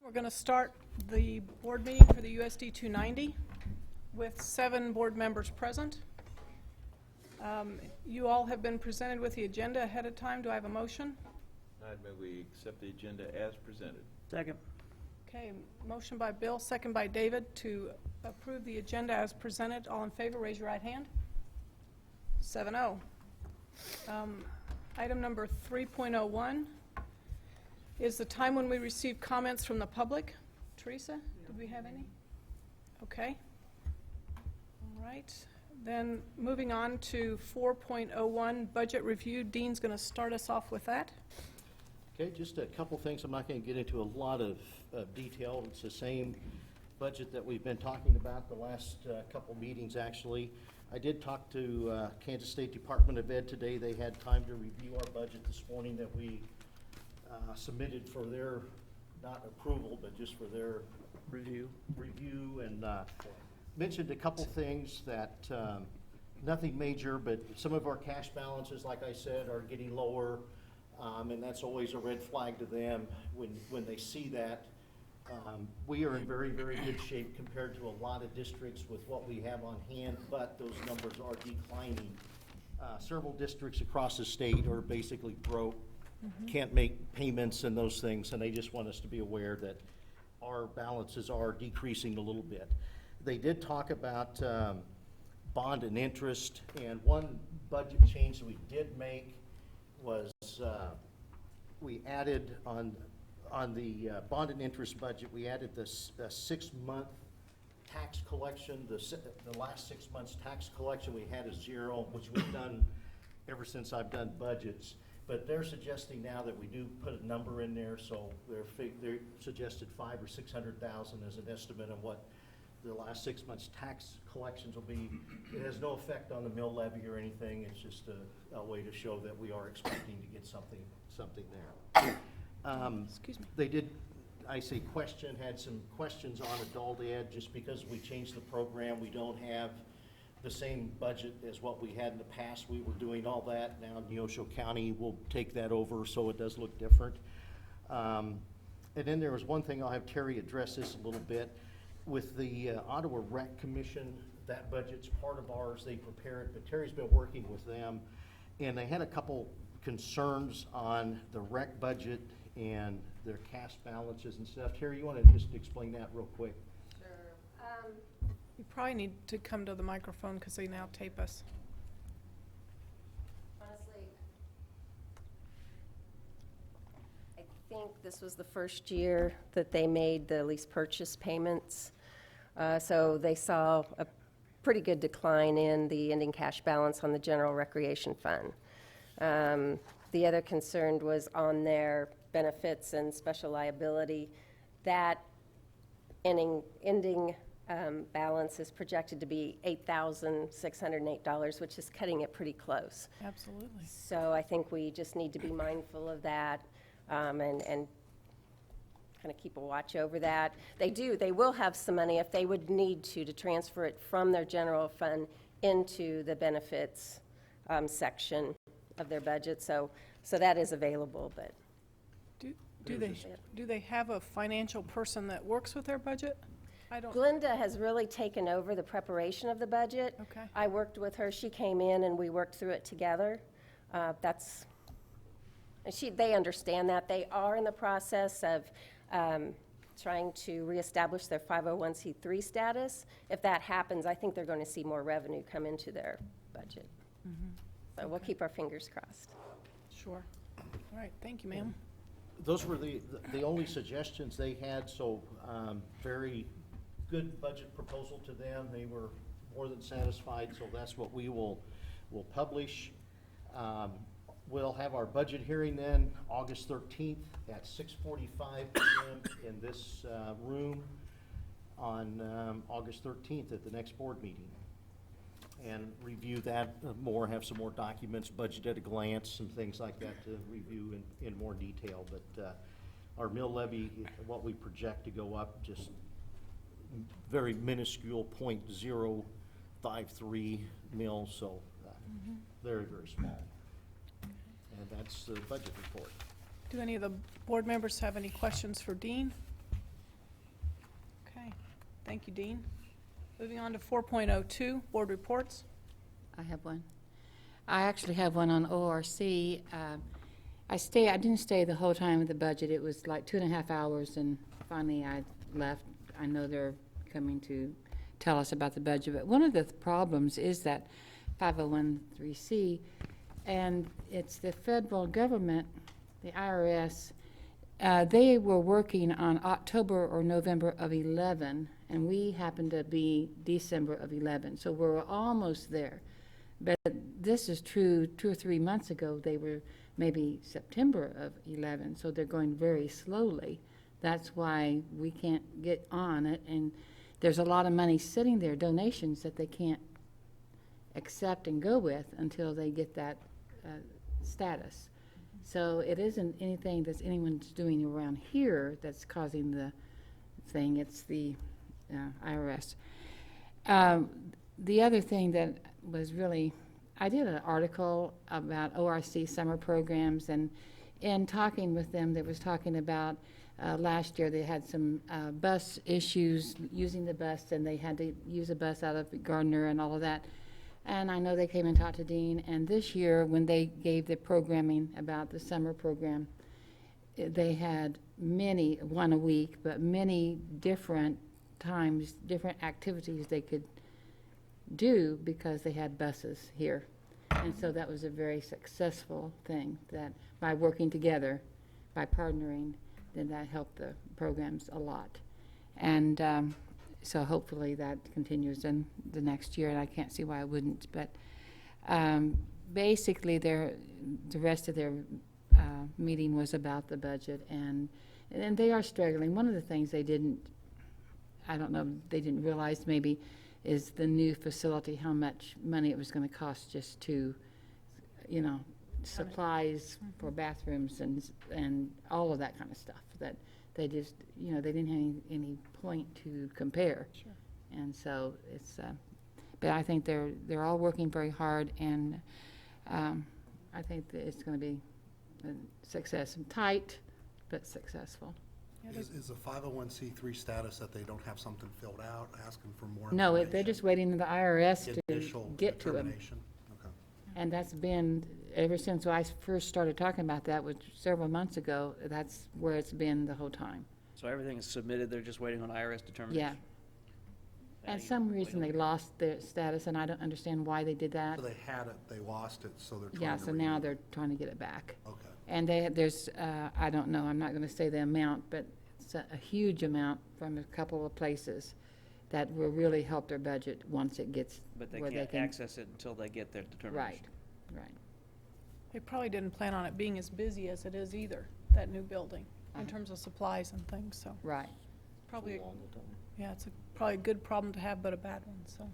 We're going to start the board meeting for the USD 290 with 7 board members present. You all have been presented with the agenda ahead of time. Do I have a motion? I'd move we accept the agenda as presented. Second. Okay, motion by Bill, second by David to approve the agenda as presented. All in favor, raise your right hand. 7-0. Item number 3.01 is the time when we receive comments from the public. Teresa, did we have any? Okay. All right. Then moving on to 4.01, budget review. Dean's going to start us off with that. Okay, just a couple things. I'm not going to get into a lot of detail. It's the same budget that we've been talking about the last couple meetings, actually. I did talk to Kansas State Department of Ed today. They had time to review our budget this morning that we submitted for their, not approval, but just for their review, and mentioned a couple things that, nothing major, but some of our cash balances, like I said, are getting lower, and that's always a red flag to them when they see that. We are in very, very good shape compared to a lot of districts with what we have on hand, but those numbers are declining. Several districts across the state are basically broke, can't make payments and those things, and they just want us to be aware that our balances are decreasing a little bit. They did talk about bond and interest, and one budget change that we did make was we added on the bond and interest budget, we added this 6-month tax collection. The last 6 months tax collection we had is 0, which we've done ever since I've done budgets. But they're suggesting now that we do put a number in there, so they're suggested $500,000 or $600,000 as an estimate of what the last 6 months tax collections will be. It has no effect on the mill levy or anything. It's just a way to show that we are expecting to get something there. Excuse me. They did, had some questions on adult ed. Just because we changed the program, we don't have the same budget as what we had in the past. We were doing all that. Now Neosho County will take that over, so it does look different. And then there was one thing, I'll have Terry address this a little bit. With the Ottawa Rec Commission, that budget's part of ours. They prepare it, but Terry's been working with them, and they had a couple concerns on the rec budget and their cash balances and stuff. Terry, you want to just explain that real quick? Sure. You probably need to come to the microphone because they now tape us. Honestly, I think this was the first year that they made the lease purchase payments. So they saw a pretty good decline in the ending cash balance on the general recreation fund. The other concern was on their benefits and special liability. That ending balance is projected to be $8,608, which is cutting it pretty close. Absolutely. So I think we just need to be mindful of that, and kind of keep a watch over that. They will have some money if they would need to transfer it from their general fund into the benefits section of their budget. So that is available, but. Do they have a financial person that works with their budget? I don't. Glenda has really taken over the preparation of the budget. Okay. I worked with her. She came in and we worked through it together. They understand that. They are in the process of trying to reestablish their 501c3 status. If that happens, I think they're going to see more revenue come into their budget. So we'll keep our fingers crossed. Sure. All right. Thank you, ma'am. Those were the only suggestions they had, so very good budget proposal to them. They were more than satisfied, so that's what we will publish. We'll have our budget hearing then August 13th at 6:45 p.m. in this room on August 13th at the next board meeting. And review that more, have some more documents, budget at a glance, some things like that to review in more detail. But our mill levy, what we project to go up, just very minuscule 0.053 mil, so very, very small. And that's the budget report. Do any of the board members have any questions for Dean? Thank you, Dean. Moving on to 4.02, board reports. I have one. I actually have one on ORC. I didn't stay the whole time of the budget. It was like 2.5 hours, and finally I left. I know they're coming to tell us about the budget, but one of the problems is that 501(c), and it's the federal government, the IRS. They were working on October or November of 11, and we happened to be December of 11, so we're almost there. But this is true 2 or 3 months ago. They were maybe September of 11, so they're going very slowly. That's why we can't get on it, and there's a lot of money sitting there, donations that they can't accept and go with until they get that status. So it isn't anything that anyone's doing around here that's causing the thing. It's the IRS. The other thing that was really, I did an article about ORC summer programs, and in talking with them, they was talking about last year they had some bus issues using the bus, and they had to use a bus out of Gardner and all of that. And I know they came and talked to Dean, and this year when they gave the programming about the summer program, they had many, one a week, but many different times, different activities they could do because they had buses here. And so that was a very successful thing, that by working together, by partnering, then that helped the programs a lot. And so hopefully that continues in the next year, and I can't see why it wouldn't. But basically, the rest of their meeting was about the budget, and they are struggling. One of the things they didn't, I don't know, they didn't realize maybe, is the new facility, how much money it was going to cost just to, you know, supplies for bathrooms and all of that kind of stuff, that they just, you know, they didn't have any point to compare. Sure. And so it's, but I think they're all working very hard, and I think that it's going to be a success. Tight, but successful. Yeah, Is a 501(c)(3) status that they don't have something filled out, asking for more No, information? they're just waiting for the IRS to Initial get to them. determination? Okay. And that's been, ever since I first started talking about that, which several months ago, that's where it's been the whole time. So everything is submitted, they're just waiting on IRS determination? Yeah. And some reason they lost their status, and I don't understand why they did that. So they had it, they lost it, so they're trying Yeah, to so now renew it. they're trying to get it back. Okay. And there's, I don't know, I'm not going to say the amount, but it's a huge amount from a couple of places that will really help their budget once it gets But they where they can't can. access it until they get their determination? Right. They probably didn't plan on it being as busy as it is either, that new building, in Uh-huh. terms of supplies and things, so Right. probably, yeah, it's probably a good problem to have, but a bad one, so.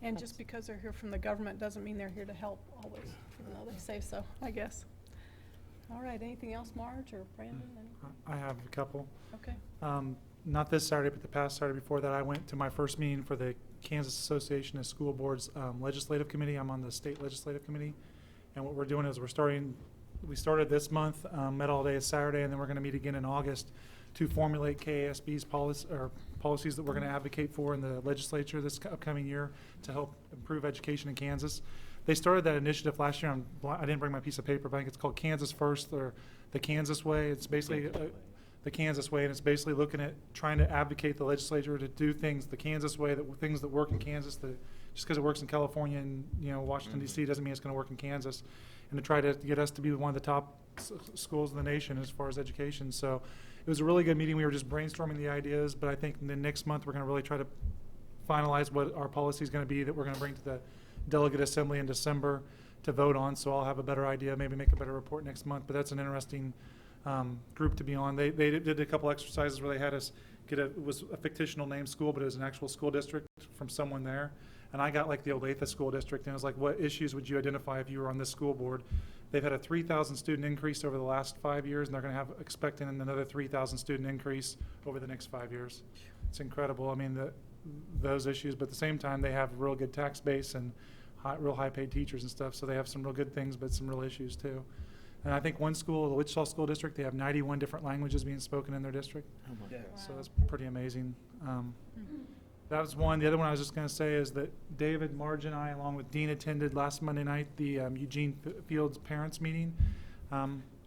And just because they're here from the government doesn't mean they're here to help always, even though they say so, I guess. All right, anything else, Marge or Brandon? I have a couple. Okay, Not this Saturday, but the past Saturday before that, I went to my first meeting for the Kansas Association of School Boards Legislative Committee. I'm on the State Legislative Committee. And what we're doing is we started this month, met all day Saturday, and then we're going to meet again in August to formulate KASB's policies that we're going to advocate for in the legislature this upcoming year to help improve education in Kansas. They started that initiative last year. I didn't bring my piece of paper, but I think it's called Kansas First, or the Kansas Way. It's basically the Kansas Way, and it's basically looking at trying to advocate the legislature to do things the Kansas way, things that work in Kansas. Just because it works in California and Washington D.C. doesn't mean it's going to work in Kansas, and to try to get us to be one of the top schools in the nation as far as education. So it was a really good meeting. We were just brainstorming the ideas, but I think in the next month we're going to really try to finalize what our policy is going to be that we're going to bring to the delegate assembly in December to vote on. So I'll have a better idea, maybe make a better report next month. But that's an interesting group to be on. They did a couple exercises where they had us it was a fictional name school, but it was an actual school district from someone there. And I got like the Olathe School District, and it was like, what issues would you identify if you were on this school board? They've had a 3,000 student increase over the last 5 years, and they're going to expecting another 3,000 student increase over the next 5 years. It's incredible. I mean, those issues, but at the same time, they have a real good tax base and real high paid teachers and stuff. So they have some real good things, but some real issues too. And I think one school, the Wichita School District, they have 91 different languages being spoken in their district. Yeah. So that's pretty amazing. That was one. The other one I was just going to say is that David, Marge, and I, along with Dean, attended last Monday night the Eugene Fields Parents Meeting.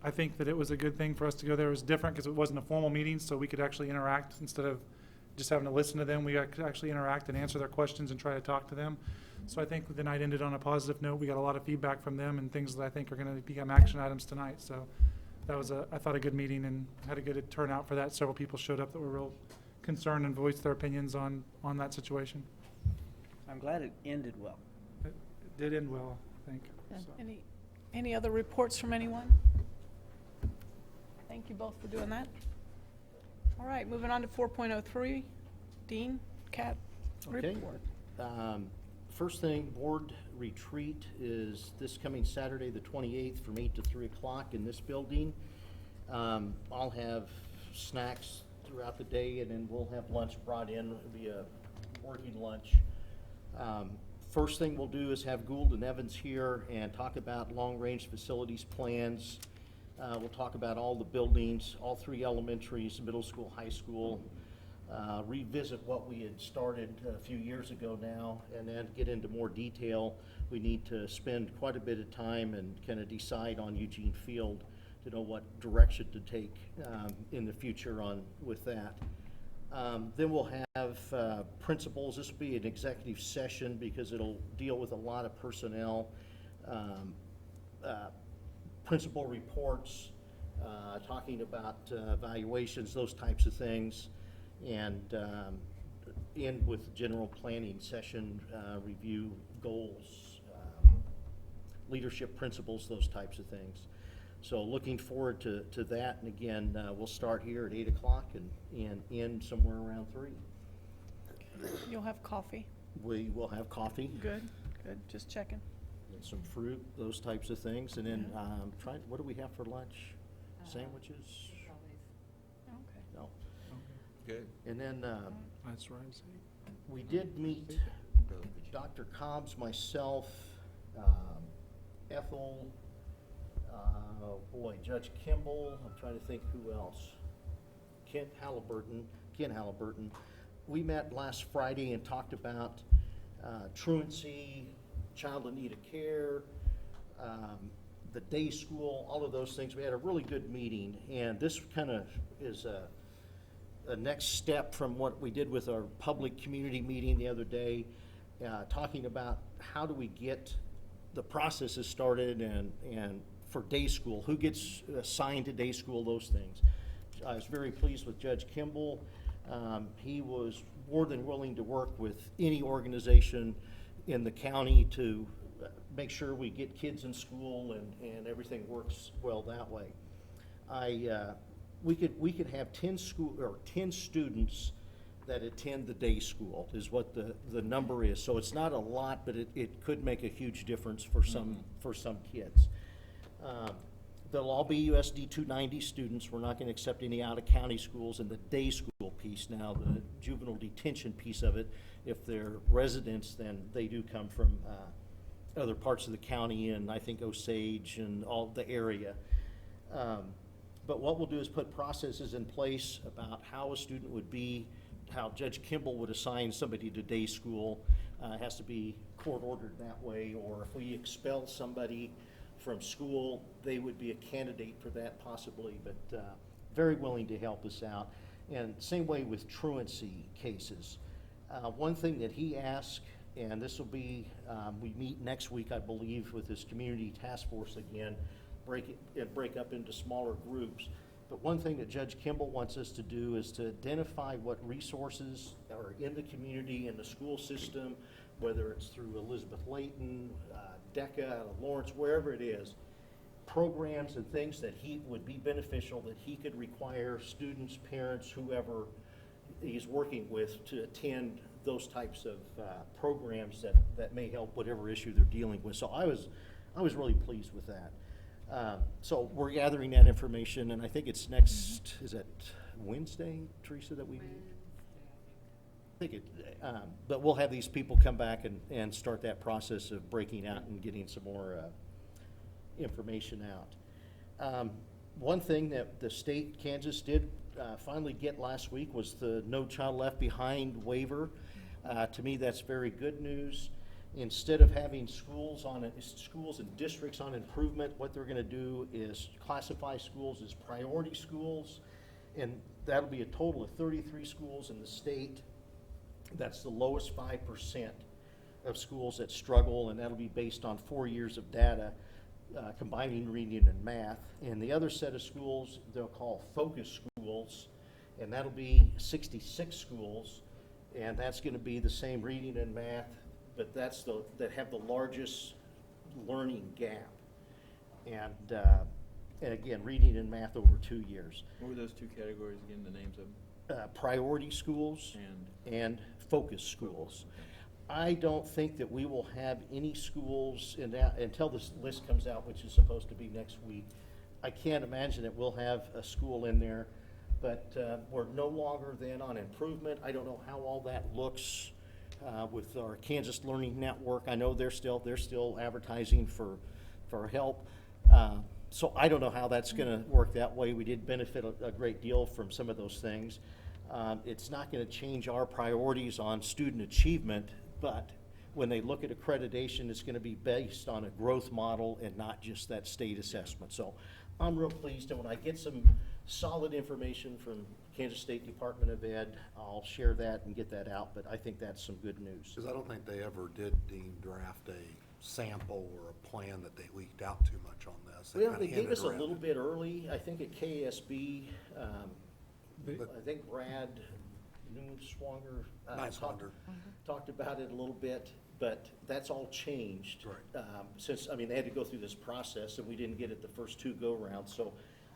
I think that it was a good thing for us to go there. It was different because it wasn't a formal meeting, so we could actually interact instead of just having to listen to them. We could actually interact and answer their questions and try to talk to them. So I think the night ended on a positive note. We got a lot of feedback from them and things that I think are going to become action items tonight. So that was, I thought, a good meeting and had a good turnout for that. Several people showed up that were real concerned and voiced their opinions on that situation. I'm glad it ended well. It did end well, I think. Yeah. So. Any other reports from anyone? Thank you both for doing that. All right, moving on to 4.03. Dean, Cat, Okay. report. First thing, board retreat is this coming Saturday, the 28th, from 8 to 3 o'clock in this building. I'll have snacks throughout the day, and then we'll have lunch brought in. It'll be a working lunch. First thing we'll do is have Gould and Evans here and talk about long-range facilities plans. We'll talk about all the buildings, all 3 elementaries, middle school, high school, revisit what we had started a few years ago now, and then get into more detail. We need to spend quite a bit of time and kind of decide on Eugene Field to know what direction to take in the future on with that. Then we'll have principals. This will be an executive session because it'll deal with a lot of personnel, principal reports, talking about evaluations, those types of things, and end with general planning session, review goals, leadership principles, those types of things. So looking forward to that, and again, we'll start here at 8 o'clock and end somewhere around 3. You'll have coffee. We will have coffee Good, just checking. and some fruit, those types of things, and then what do we have for lunch? Sandwiches? Okay. No. Good. And then That's right. we did meet Dr. Cobbs, myself, Ethel, Judge Kimball, I'm trying to think who else. Ken Halliburton. We met last Friday and talked about truancy, child in need of care, the day school, all of those things. We had a really good meeting, and this kind of is a next step from what we did with our public community meeting the other day, talking about how do we get the processes started and for day school, who gets assigned to day school, those things. I was very pleased with Judge Kimball. He was more than willing to work with any organization in the county to make sure we get kids in school and everything works well that way. We could have 10 students that attend the day school is what the number is. So it's not a lot, but it could make a huge difference for some kids. They'll all be USD 290 students. We're not going to accept any out-of-county schools in the day school piece. Now, the juvenile detention piece of it, if they're residents, then they do come from other parts of the county and I think Osage and all the area. But what we'll do is put processes in place about how a student would be, how Judge Kimball would assign somebody to day school. It has to be court-ordered that way, or if we expel somebody from school, they would be a candidate for that possibly, but very willing to help us out. And same way with truancy cases. One thing that he asked, and this will be, we meet next week, I believe, with this community task force again, break up into smaller groups. But one thing that Judge Kimball wants us to do is to identify what resources are in the community and the school system, whether it's through Elizabeth Layton, DECA, Lawrence, wherever it is, programs and things that he would be beneficial that he could require students, parents, whoever he's working with to attend those types of programs that may help whatever issue they're dealing with. So I was really pleased with that. So we're gathering that information, and I think it's next, is it Wednesday, Teresa, that we meet? I think but we'll have these people come back and start that process of breaking out and getting some more information out. One thing that the state, Kansas, did finally get last week was the No Child Left Behind waiver. To me, that's very good news. Instead of having schools and districts on improvement, what they're gonna do is classify schools as priority schools, and that'll be a total of 33 schools in the state. That's the lowest 5% of schools that struggle, and that'll be based on 4 years of data, combining reading and math. And the other set of schools, they'll call focus schools, and that'll be 66 schools, and that's gonna be the same reading and math, but that have the largest learning gap. And again, reading and math over 2 years. What were those two categories again, the names of them? Priority schools and focus schools. I don't think that we will have any schools until this list comes out, which is supposed to be next week. I can't imagine that we'll have a school in there, but we're no longer then on improvement. I don't know how all that looks with our Kansas Learning Network. I know they're still advertising for help. So I don't know how that's gonna work that way. We did benefit a great deal from some of those things. It's not gonna change our priorities on student achievement, but when they look at accreditation, it's gonna be based on a growth model and not just that state assessment. So I'm real pleased, and when I get some solid information from Kansas State Department of Ed, I'll share that and get that out, but I think that's some good news. Because I don't think they ever did, Dean, draft a sample or a plan that they leaked out too much on this. Well, kinda they gave hinted us a around little it. bit early, I think at KSB, They- I think Brad Newswanger Niswanger. talked about it a little bit, but that's all changed. Right. Since, I mean, they had to go through this process, and we didn't get it the first two go-rounds, so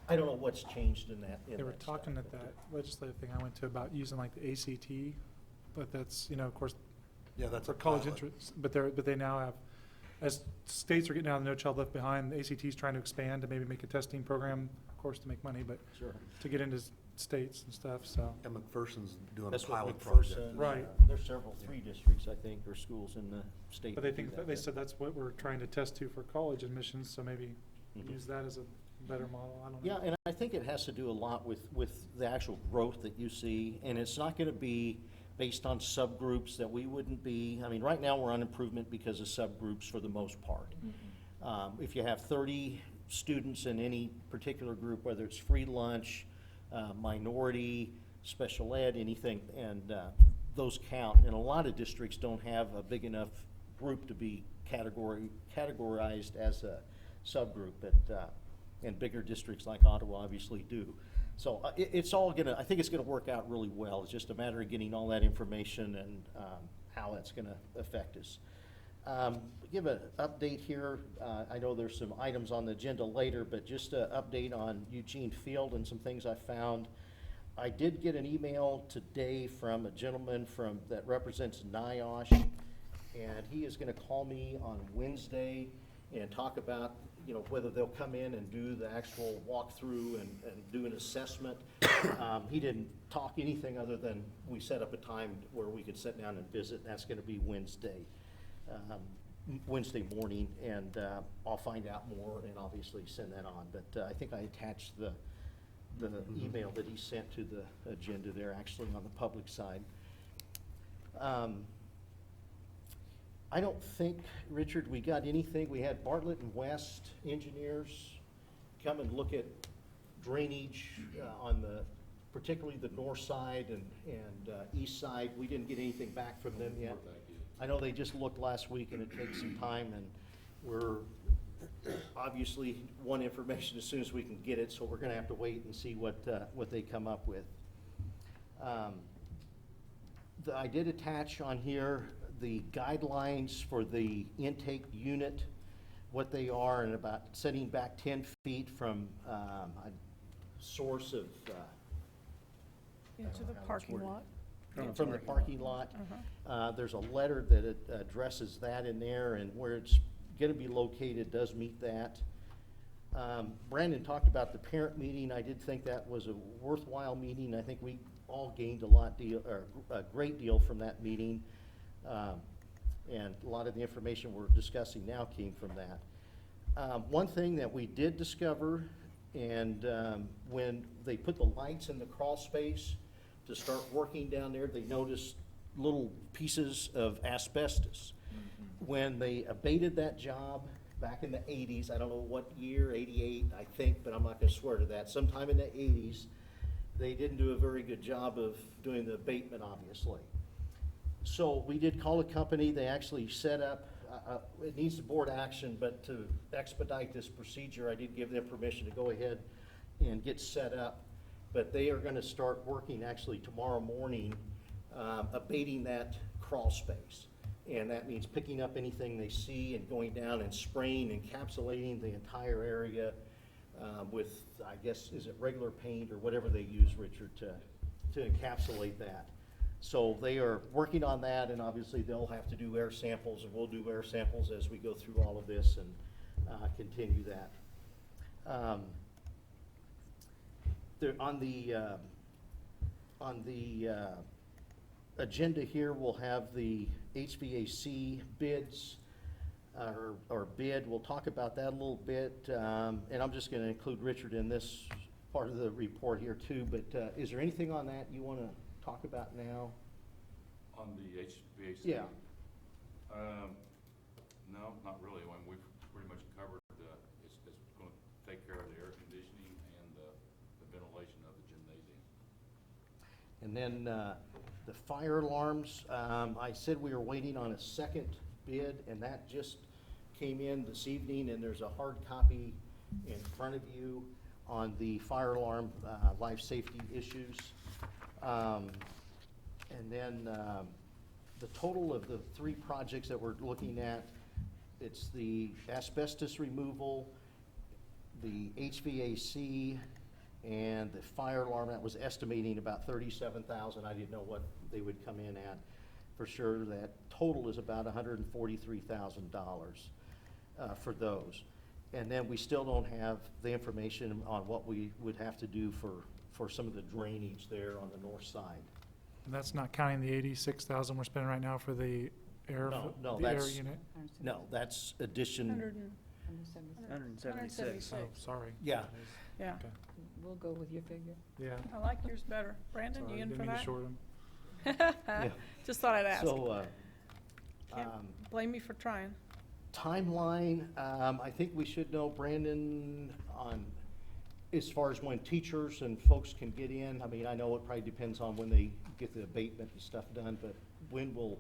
I don't know what's changed in that. They were talking at that legislative thing I went to about using like the ACT, but that's, of course, Yeah, that's for a college pilot. entrance, but they now have, as states are getting out of No Child Left Behind, the ACT's trying to expand to maybe make a testing program, of course, to make money, but Sure. to get into states and stuff, so. And McPherson's doing a That's what pilot McPherson. project. Right. There's several, 3 districts, I think, or schools in the state. But they that do think, that, they but- said that's what we're trying to test to for college admissions, so maybe Mhm. use that as a better model, I don't know. Yeah, and I think it has to do a lot with the actual growth that you see, and it's not gonna be based on subgroups that we wouldn't be, I mean, right now, we're on improvement because of subgroups for the most part. If you have 30 students in any particular group, whether it's free lunch, minority, special ed, anything, and those count, and a lot of districts don't have a big enough group to be categorized as a subgroup, but, and bigger districts like Ottawa obviously do. So it's all gonna, I think it's gonna work out really well. It's just a matter of getting all that information and how that's gonna affect us. Give an update here. I know there's some items on the agenda later, but just an update on Eugene Field and some things I found. I did get an email today from a gentleman that represents NIOSH, and he is gonna call me on Wednesday and talk about, whether they'll come in and do the actual walkthrough and do an assessment. He didn't talk anything other than we set up a time where we could sit down and visit, and that's gonna be Wednesday morning, and I'll find out more and obviously send that on. But I think I attached the email that he sent to the agenda there, actually on the public side. I don't think, Richard, we got anything. We had Bartlett and West engineers come and look at drainage on particularly the north side and east side. We didn't get anything back from them yet. I know they just looked last week, and it takes some time, and we're obviously want information as soon as we can get it, so we're gonna have to wait and see what they come up with. I did attach on here the guidelines for the intake unit, what they are, and about setting back 10 feet from a source of, Into the parking lot. from the parking lot. Uh-huh. There's a letter that addresses that in there, and where it's gonna be located does meet that. Brandon talked about the parent meeting. I did think that was a worthwhile meeting. I think we all gained a great deal from that meeting. And a lot of the information we're discussing now came from that. One thing that we did discover And when they put the lights in the crawl space to start working down there, they noticed little pieces of asbestos. When they abated that job back in the 80s, I don't know what year, 88, I think, but I'm not gonna swear to that, sometime in the 80s, they didn't do a very good job of doing the abatement, obviously. So we did call a company, they actually set up, it needs board action, but to expedite this procedure, I did give them permission to go ahead and get set up. But they are gonna start working actually tomorrow morning, abating that crawl space. And that means picking up anything they see and going down and spraying, encapsulating the entire area with, I guess, is it regular paint or whatever they use, Richard, to encapsulate that. So they are working on that, and obviously they'll have to do air samples, and we'll do air samples as we go through all of this and continue that. On the agenda here, we'll have the HVAC bids, or bid. We'll talk about that a little bit, and I'm just going to include Richard in this part of the report here too, but is there anything on that you want to talk about now? On the HVAC? Yeah. No, not really. When we've pretty much covered, it's going to take care of the air conditioning and the ventilation of the gymnasium. And then the fire alarms, I said we were waiting on a second bid, and that just came in this evening, and there's a hard copy in front of you on the fire alarm life safety issues. And then the total of the 3 projects that we're looking at, it's the asbestos removal, the HVAC, and the fire alarm. That was estimating about $37,000. I didn't know what they would come in at for sure. That total is about $143,000 for those. And then we still don't have the information on what we would have to do for some of the drainage there on the north side. And that's not counting the 86,000 we're spending right now for the air, No, the air that's- unit. No, that's addition, 176. Oh, sorry. yeah. Yeah, Okay. We'll go with your figure. Yeah. I like yours better. Brandon, Sorry, you in didn't for mean to that? short 'em. Just thought I'd ask. So, Can't blame me for trying. timeline, I think we should know, Brandon, on, as far as when teachers and folks can get in. I mean, I know it probably depends on when they get the abatement and stuff done, but when will,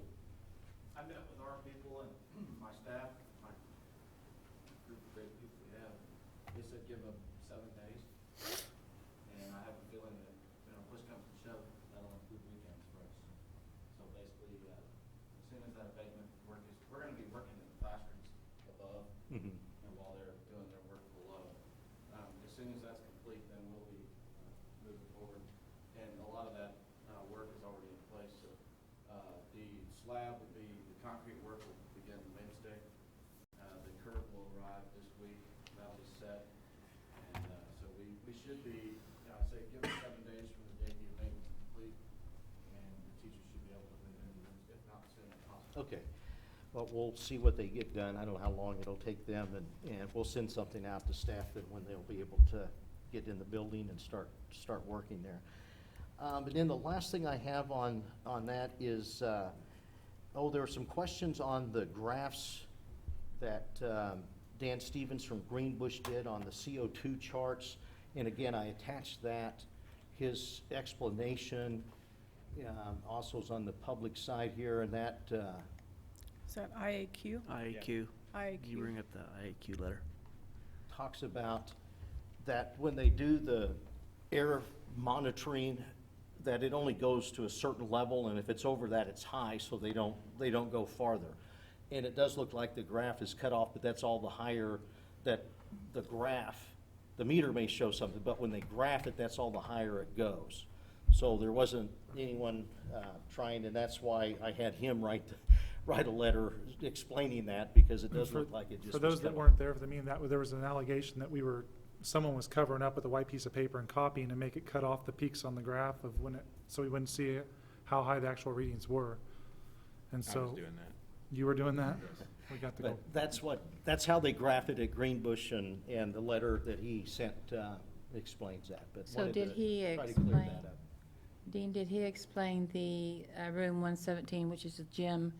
I met with our people and my staff, my group of great people we have. They said give them 7 days. And I have a feeling that, push comes to shove, that'll include weekends for us. So basically, as soon as that abatement work is, we're gonna be working in the classrooms above, Mhm. and while they're doing their work below. As soon as that's complete, then we'll be moving forward. And a lot of that work is already in place, so the slab will be, the concrete work will begin Wednesday. The curb will arrive this week, that'll be set. And so we should be, I'd say, give it 7 days from the day the abatement's complete, and the teachers should be able to move in rooms, if not sooner possible. okay. Well, we'll see what they get done. I don't know how long it'll take them, and we'll send something out to staff that when they'll be able to get in the building and start working there. And then the last thing I have on that is, there are some questions on the graphs that Dan Stevens from Greenbush did on the CO2 charts. And again, I attached that, his explanation, also is on the public side here, and that, Is that IAQ? IAQ. You IAQ. bring up the IAQ letter. talks about that when they do the air monitoring, that it only goes to a certain level, and if it's over that, it's high, so they don't go farther. And it does look like the graph is cut off, but that's all the higher that the graph, the meter may show something, but when they graph it, that's all the higher it goes. So there wasn't anyone trying, and that's why I had him write a letter explaining that, because it does look like it just For was those that cut weren't there for the meeting, there was an allegation that someone was covering up with a white piece of paper and copying to make it cut off the peaks on the graph of so we wouldn't see how high the actual readings were. And I so, was doing that. You were doing that? We got to go. But that's how they graph it at Greenbush, and the letter that he sent explains that, but So wanted did to he try to clear explain, that up. Dean, did he explain the room 117, which is the gym,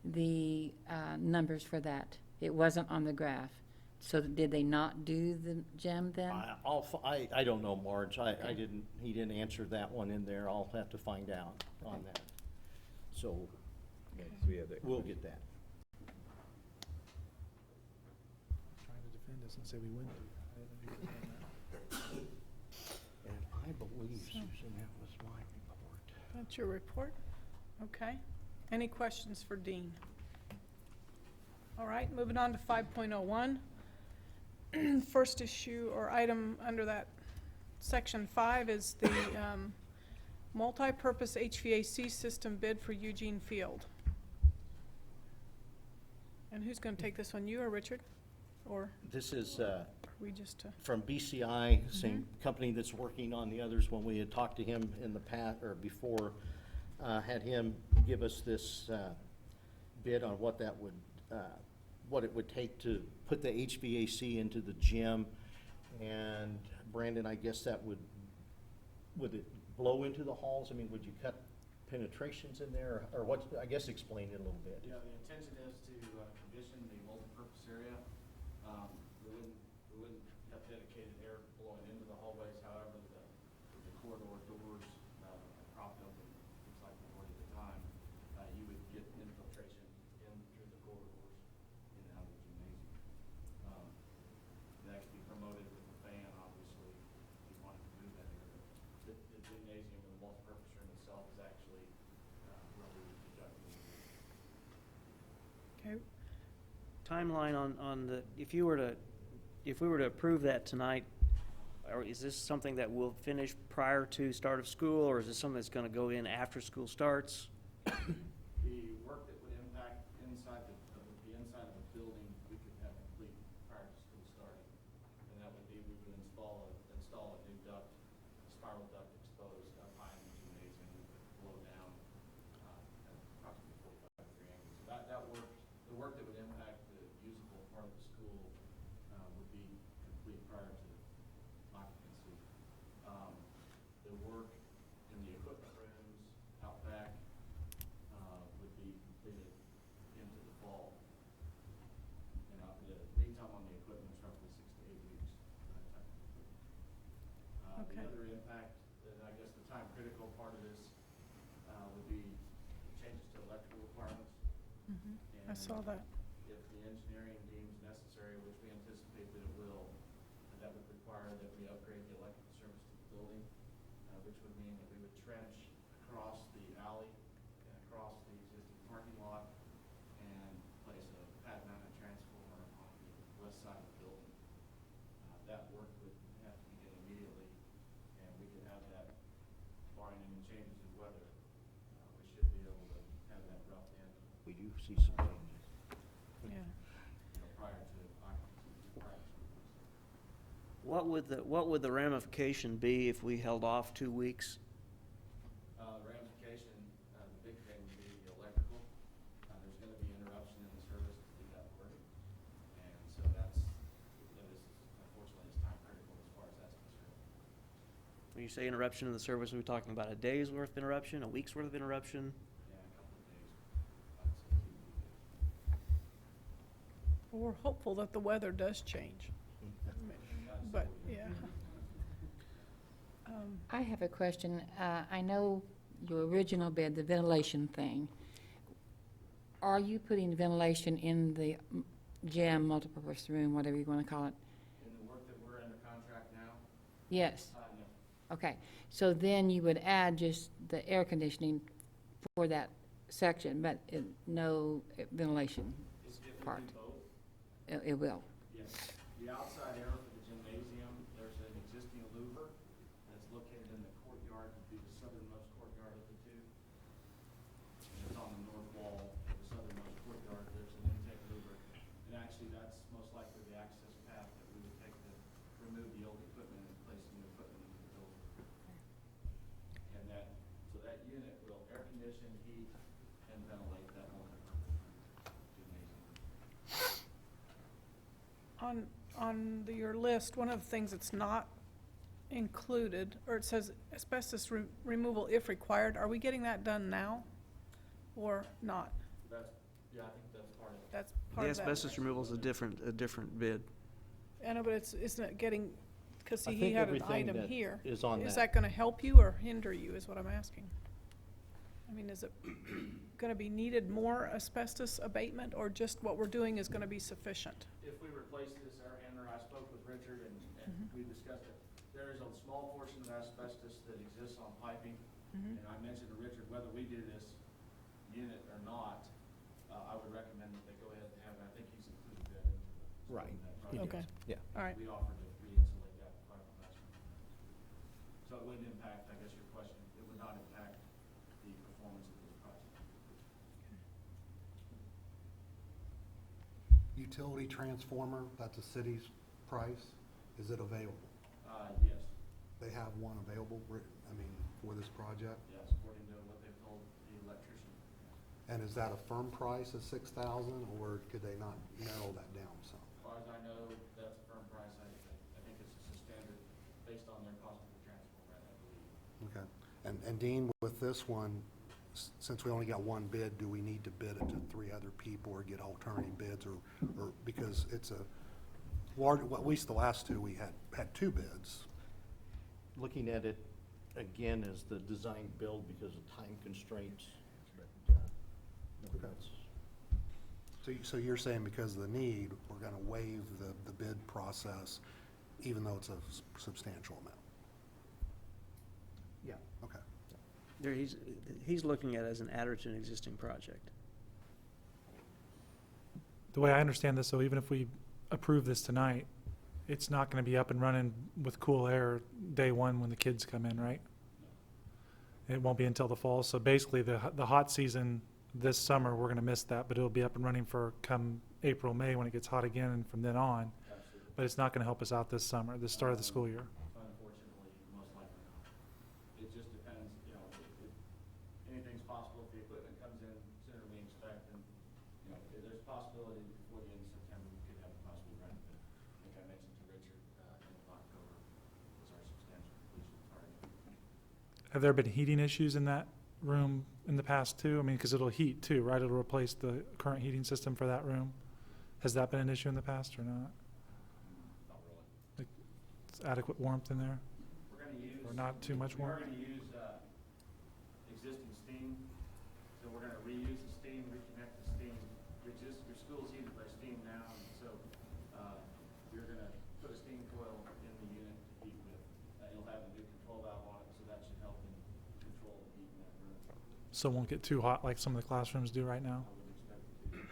the numbers for that? It wasn't on the graph. So did they not do the gym then? I don't know, Marge. He didn't answer that one in there. I'll have to find out on that. So We have that. we'll get that. Trying to defend us and say we wouldn't do that. I didn't know you were doing that. And I believe, Susan, that was my report. That's your report? Okay. Any questions for Dean? All right, moving on to 5.01. First issue or item under that section 5 is the multi-purpose HVAC system bid for Eugene Field. And who's going to take this one, you or Richard? Or This is are we just, from BCI, same company that's working on the others. When we had talked to him in the past, or before, had him give us this bid on what that would, what it would take to put the HVAC into the gym. And Brandon, I guess that would it blow into the halls? I mean, would you cut penetrations in there, or what? I guess explain it a little bit. Yeah, the intention is to condition the multipurpose area. We wouldn't have dedicated air blowing into the hallways, however, the corridor doors are propped open, looks like majority of the time. You would get infiltration in through the corridors in and out of the gymnasium. That could be promoted with the fan, obviously, if you wanted to move that area. The gymnasium and the multipurpose room itself is actually where we would conduct the okay, Timeline on the, if we were to approve that tonight, or is this something that will finish prior to start of school, or is this something that's gonna go in after school starts? The work that would impact inside the inside of the building, we could have complete prior to school starting. And that would be, we would install a new duct, spiral duct exposed up high in the gymnasium, we would blow down at approximately 45 degree angles. So that work, the work that would impact the usable part of the school would be complete prior to occupancy. The work in the equipment rooms out back would be completed into the fall. And the lead time on the equipment is roughly 6 to 8 weeks for that type of equipment. Okay. The other impact, and I guess the time critical part of this would be changes to electrical requirements. I saw that. If the engineering deems necessary, which we anticipate that it will, that would require that we upgrade the electrical service to the building, which would mean that we would trench across the alley and across the existing parking lot and place a pad-mounted transformer on the west side of the building. That work would have to begin immediately, and we could have that, barring any changes in weather, we should be able to have that roughed in, We do see some changes. Yeah. prior to occupancy, prior to school start. What would the ramification be if we held off 2 weeks? The ramification, the big thing would be the electrical. There's gonna be interruption in the service to do that work. And so that is, unfortunately, it's time critical as far as that's concerned. When you say interruption in the service, are we talking about a day's worth of interruption, a week's worth of interruption? Yeah, a couple of days, I would say 2 days. Well, we're hopeful that the weather does change. But, yeah. I have a question. I know your original bid, the ventilation thing. Are you putting ventilation in the gym, multipurpose room, whatever you want to call it? In the work that we're under contract now, Yes. no. Okay. So then you would add just the air conditioning for that section, but no ventilation It would part. be both. It will. Yes. The outside air for the gymnasium, there's an existing louver that's located in the courtyard, would be the southernmost courtyard of the two. And it's on the north wall of the southernmost courtyard, there's an intake louver. And actually, that's most likely the access path that we would take to remove the old equipment and place the new equipment into the building. And so that unit will air condition, heat, and ventilate that multipurpose room. your list, one of the things that's not included, or it says asbestos removal if required, are we getting that done now or not? That's, yeah, I think that's part of it. That's The part of that. asbestos removal is a different bid. I know, but isn't it getting, because I he think had an everything item that here. is on Is that. that gonna help you or hinder you, is what I'm asking? I mean, is it gonna be needed more asbestos abatement, or just what we're doing is gonna be sufficient? If we replace this air handler, I spoke with Richard and we discussed it. There is a small portion of asbestos that exists on piping. Mhm. And I mentioned to Richard, whether we do this unit or not, I would recommend that they go ahead and have, it. I think he's included that into the. Right. in that He project. Okay. Yeah. All right, We offered to re-insulate that final investment. So it wouldn't impact, I guess your question, it would not impact the performance of this project. Utility transformer, that's a city's price. Is it available? Yes, They have one available, for this project? yes, according to what they've told the electrician. And is that a firm price of 6,000, or could they not narrow that down some? As far as I know, that's a firm price. I think it's just a standard based on their cost of the transformer, I believe. Okay. And Dean, with this one, since we only got one bid, do we need to bid it to 3 other people or get alternative bids, or because it's a large, well, at least the last 2, we had 2 bids. Looking at it again as the design build because of time constraints, but, Okay. So you're saying because of the need, we're gonna waive the bid process, even though it's a substantial amount? yeah. Okay. There, he's looking at it as an adder to an existing project. The way I understand this, so even if we approve this tonight, it's not gonna be up and running with cool air day one when the kids come in, right? It won't be until the fall, so basically the hot season this summer, we're gonna miss that, but it'll be up and running for come April, May, when it gets hot again, and from then on. Absolutely. But it's not gonna help us out this summer, the start of the school year. Unfortunately, most likely not. It just depends, anything's possible if the equipment comes in sooner than we expect, and, there's a possibility before the end of September, we could have it possibly run. But I think I mentioned to Richard, end of October was our substantial completion target. Have there been heating issues in that room in the past too? I mean, because it'll heat too, right? It'll replace the current heating system for that room. Has that been an issue in the past or not? Not really. It's adequate warmth in there? We're gonna use. Or not too much We are warmth? gonna use, existing steam, so we're gonna reuse the steam, reconnect the steam. Your school's heated by steam now, and so, we're gonna put a steam coil in the unit to heat with. You'll have a new control valve on it, so that should help in control the heat in that room. So it won't get too hot like some of the classrooms do right now? I would expect it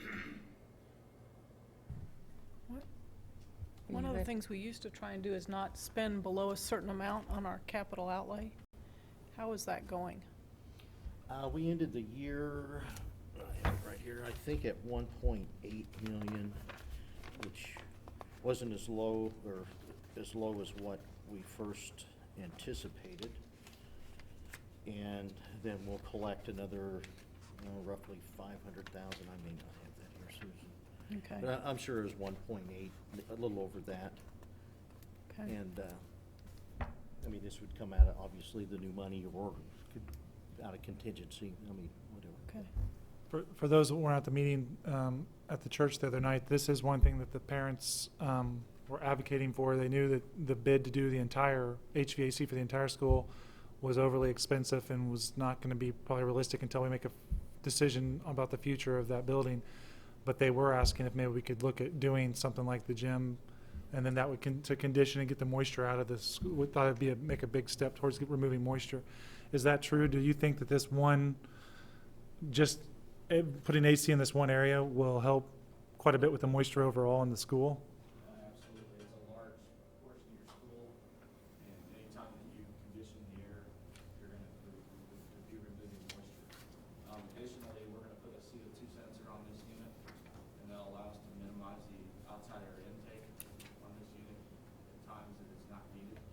to. One of the things we used to try and do is not spend below a certain amount on our capital outlay. How is that going? We ended the year, I have it right here, I think at 1.8 million, which wasn't as low, or as low as what we first anticipated. And then we'll collect another, roughly 500,000, I may not have that here, Susan. Okay, But I'm sure it was 1.8, a little over that. okay. And, this would come out of, obviously, the new money, or out of contingency, whatever. Okay. For those that weren't at the meeting at the church the other night, this is one thing that the parents were advocating for. They knew that the bid to do the entire HVAC for the entire school was overly expensive and was not going to be probably realistic until we make a decision about the future of that building. But they were asking if maybe we could look at doing something like the gym, and then that would to condition and get the moisture out of the school. We thought it'd be make a big step towards removing moisture. Is that true? Do you think that this one, just putting AC in this one area will help quite a bit with the moisture overall in the school? Absolutely, it's a large portion of your school, and anytime that you condition the air, you're gonna be removing moisture. Additionally, we're gonna put a CO2 sensor on this unit, and that'll allow us to minimize the outside air intake on this unit at times that it's not needed.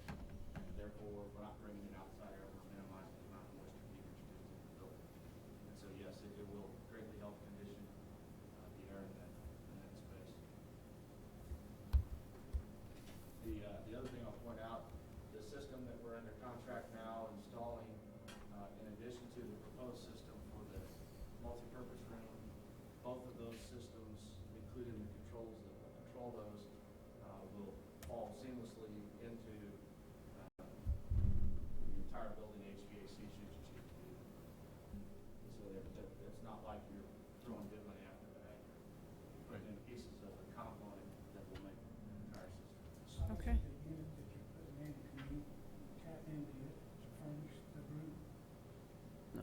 And therefore, we're not bringing in outside air, we're minimizing the amount of moisture being introduced into the building. And so, yes, it will greatly help condition the air in that space. both of those systems, including the controls that control those, will fall seamlessly into the entire building HVAC should you choose to do that. So it's not like you're throwing good money after bad. You're putting in pieces of a component that will make the entire system. Okay. No. No.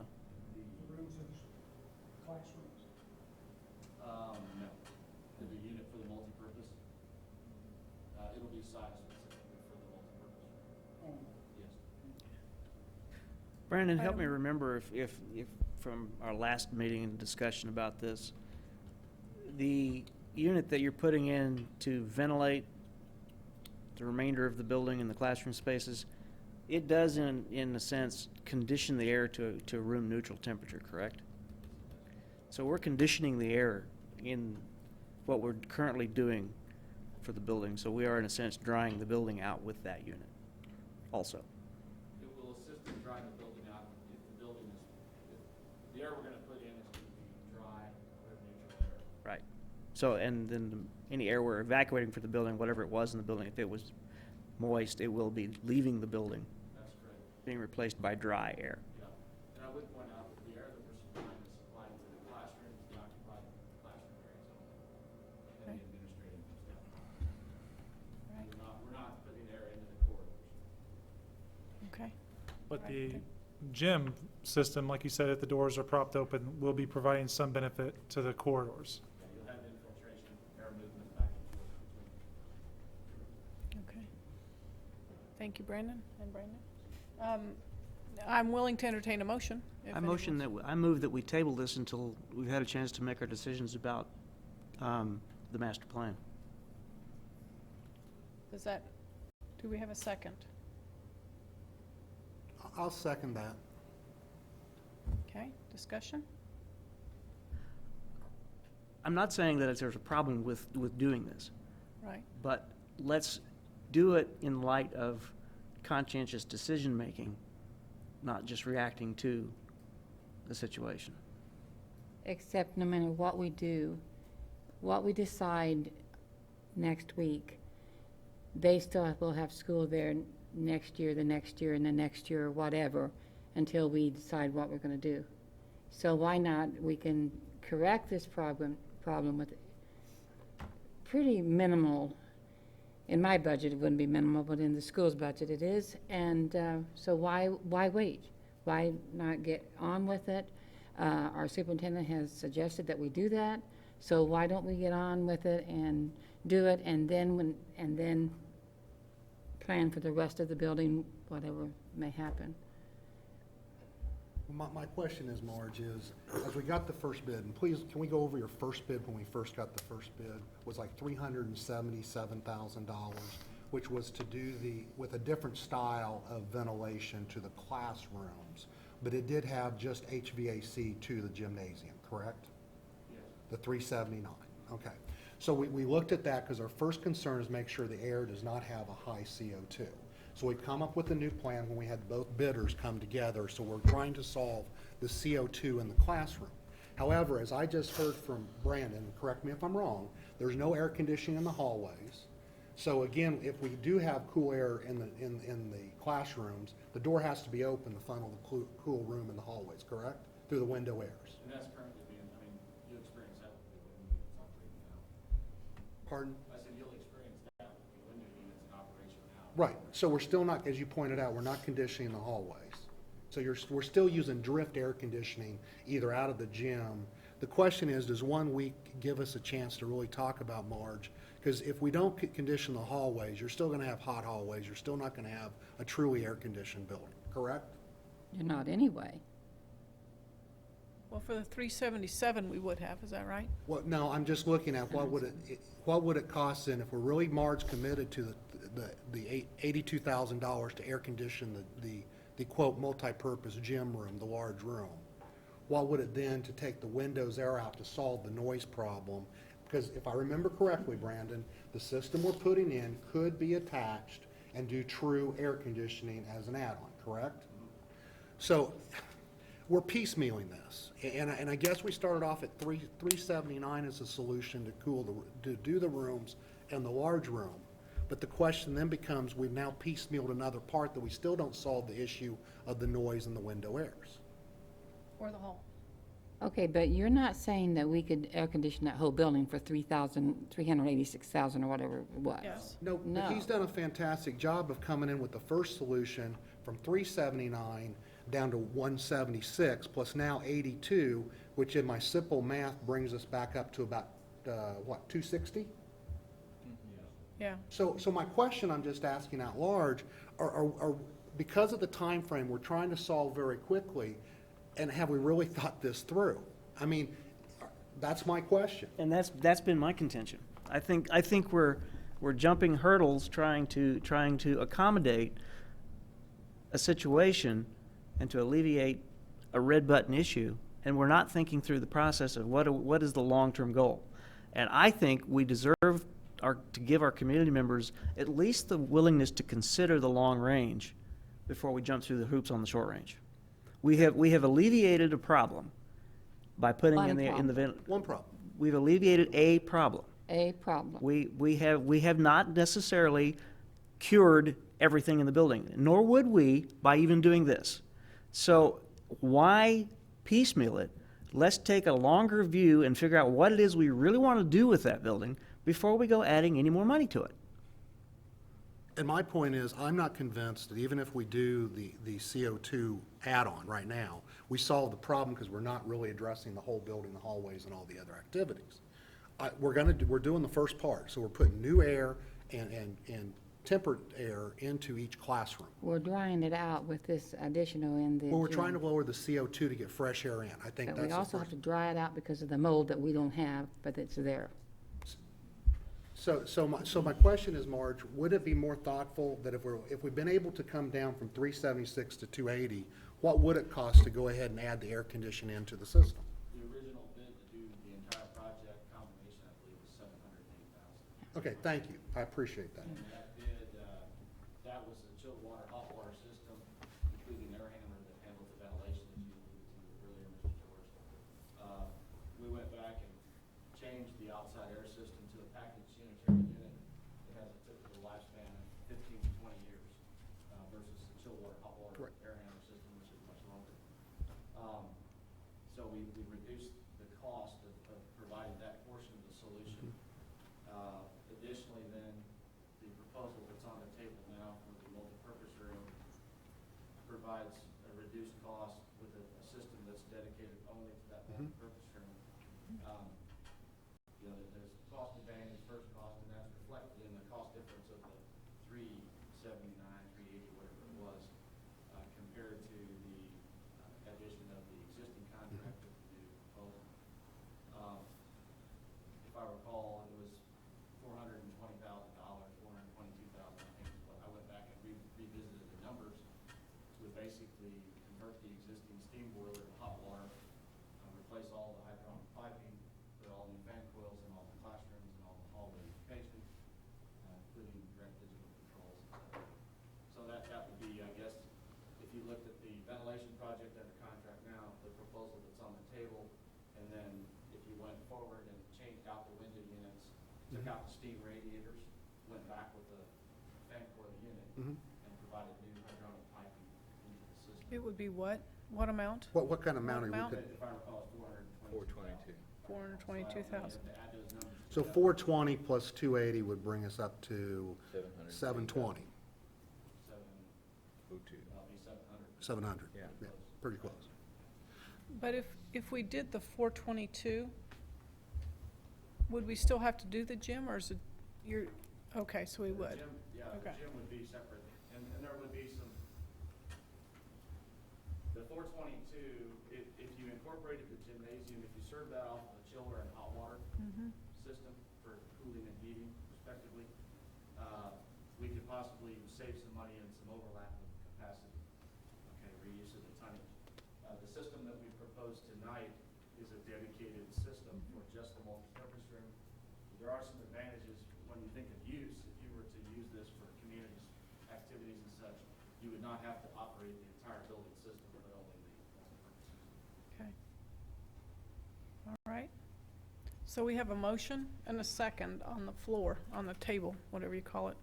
The unit for the multipurpose, it'll be size specific for the multipurpose. Yes. Brandon, help me remember if from our last meeting and discussion about this, the unit that you're putting in to ventilate the remainder of the building and the classroom spaces, it does in a sense condition the air to a room neutral temperature, correct? So we're conditioning the air in what we're currently doing for the building. So we are in a sense drying the building out with that unit also. It will assist in drying the building out if the building is, if the air we're gonna put in is gonna be dry, room neutral air. Right. So, and then any air we're evacuating for the building, whatever it was in the building, if it was moist, it will be leaving the building, That's correct. being replaced by dry air. Yeah. And I would point out that the air that we're supplying is supplied to the classrooms, the occupied classroom areas only, and the administrative staff. We're not putting air into the corridors. Okay. But the gym system, like you said, if the doors are propped open, will be providing some benefit to the corridors. Yeah, you'll have infiltration, air movement back and forth between. Okay. Thank you, Brandon and Brandon. I'm willing to entertain a motion. if I motion anyone's- that, I move that we table this until we've had a chance to make our decisions about the master plan. Does that, do we have a second? I'll second that. Okay, discussion? I'm not saying that there's a problem with doing this, Right. but let's do it in light of conscientious decision-making, not just reacting to the situation. Except no matter what we do, what we decide next week, they still will have school there next year, the next year, and the next year, or whatever, until we decide what we're gonna do. So why not, we can correct this problem with pretty minimal, in my budget, it wouldn't be minimal, but in the school's budget it is, and so why wait? Why not get on with it? Our superintendent has suggested that we do that, so why don't we get on with it and do it, and then plan for the rest of the building, whatever may happen. My question is, Marge, is, as we got the first bid, and please, can we go over your first bid when we first got the first bid? Was like $377,000, which was to do with a different style of ventilation to the classrooms, but it did have just HVAC to the gymnasium, correct? Yes. The 379, okay. So we looked at that because our first concern is make sure the air does not have a high CO2. So we've come up with a new plan when we had both bidders come together, so we're trying to solve the CO2 in the classroom. However, as I just heard from Brandon, correct me if I'm wrong, there's no air conditioning in the hallways. So again, if we do have cool air in the classrooms, the door has to be open to funnel the cool room in the hallways, correct? Through the window airs. And that's currently being, you'll experience that with the window units operating now. Pardon? I said you'll experience that with the window units in operation now. Right, so we're still not, as you pointed out, we're not conditioning the hallways. So we're still using drift air conditioning either out of the gym. The question is, does 1 week give us a chance to really talk about, Marge? Because if we don't condition the hallways, you're still gonna have hot hallways, you're still not gonna have a truly air-conditioned building, correct? You're not anyway. Well, for the 377, we would have, is that right? Well, no, I'm just looking at what would it cost then if we're really, Marge, committed to the $82,000 to air condition the quote multi-purpose gym room, the large room? What would it then to take the windows air out to solve the noise problem? Because if I remember correctly, Brandon, the system we're putting in could be attached and do true air conditioning as an add-on, correct? So we're piecemealing this. And I guess we started off at 379 as a solution to to do the rooms and the large room. But the question then becomes, we've now piecemealed another part that we still don't solve the issue of the noise and the window airs. Or the hall. Okay, but you're not saying that we could air condition that whole building for 386,000 or whatever it was? Yes. No, but No. he's done a fantastic job of coming in with the first solution from 379 down to 176, plus now 82, which in my simple math brings us back up to about, 260? Yeah. So my question, I'm just asking out large, are, because of the time frame, we're trying to solve very quickly, and have we really thought this through? I mean, that's my question. And that's been my contention. I think we're jumping hurdles trying to accommodate a situation and to alleviate a red button issue, and we're not thinking through the process of what is the long-term goal. And I think we deserve to give our community members at least the willingness to consider the long range before we jump through the hoops on the short range. We have alleviated a problem by putting One in the problem. One problem. we've alleviated a problem. A problem. We have not necessarily cured everything in the building, nor would we by even doing this. So why piecemeal it? Let's take a longer view and figure out what it is we really want to do with that building before we go adding any more money to it. And my point is, I'm not convinced that even if we do the CO2 add-on right now, we solve the problem because we're not really addressing the whole building, the hallways, and all the other activities. We're doing the first part, so we're putting new air and tempered air into each classroom. We're drying it out with this additional in the Well, we're gym. trying to lower the CO2 to get fresh air in. I think But that's we the also have first. to dry it out because of the mold that we don't have, but it's there. So my question is, Marge, would it be more thoughtful that if we've been able to come down from 376 to 280, what would it cost to go ahead and add the air conditioning into the system? The original bid to do the entire project combination, I believe, was $780,000. Okay, thank you. I appreciate that. And that bid, that was a chilled water, hot water system, including air handler that handles the ventilation that you alluded to earlier, Mr. George. We went back and changed the outside air system to a packaged unitary unit that has a typical lifespan of 15 to 20 years, versus the chilled water, hot water Correct. air handler system, which is much longer. So we reduced the cost of providing that portion of the solution. Additionally, then, the proposal that's on the table now for the multipurpose room provides a reduced cost with a system that's dedicated only to that multipurpose room. You know, there's cost advantage, first cost, and that's reflected in the cost difference of the 379, 380, whatever it was, compared to the addition of the existing contract with the new proposal. If I recall, it was $420,000, $422,000, I think is what I went back and revisited the numbers to basically convert the existing steam boiler to hot water, replace all the hydraulic piping, put all new fan coils in all the classrooms and all the hallway locations, including direct digital controls, etc. So that would be, I guess, if you looked at the ventilation project under contract now, the proposal that's on the table, and then if you went forward and changed out the window units, took out the steam radiators, went back with the fan coil unit, and provided new hydraulic piping into the system. It would be what? What amount? What kind of amount are we Amount? looking? If I recall, it's 422. 422. 422,000. Add those numbers So together. 420 plus 280 would bring us up to 720, Oh, two. That'll be 700. 700. Yeah. Pretty close. But if we did the 422, would we still have to do the gym, or is it, okay, so we The would. gym- Yeah, the Okay. gym would be separate, and there would be some, the 422, if you incorporated the gymnasium, if you served that off of a chiller and hot water system for cooling and heating respectively, we could possibly save some money and some overlap of capacity, okay, reuse of the tonnage. The system that we proposed tonight is a dedicated system for just the multipurpose room. There are some advantages when you think of use. If you were to use this for communities, activities and such, you would not have to operate the entire building system, but only the multipurpose. So we have a motion and a second on the floor, on the table, whatever you call it.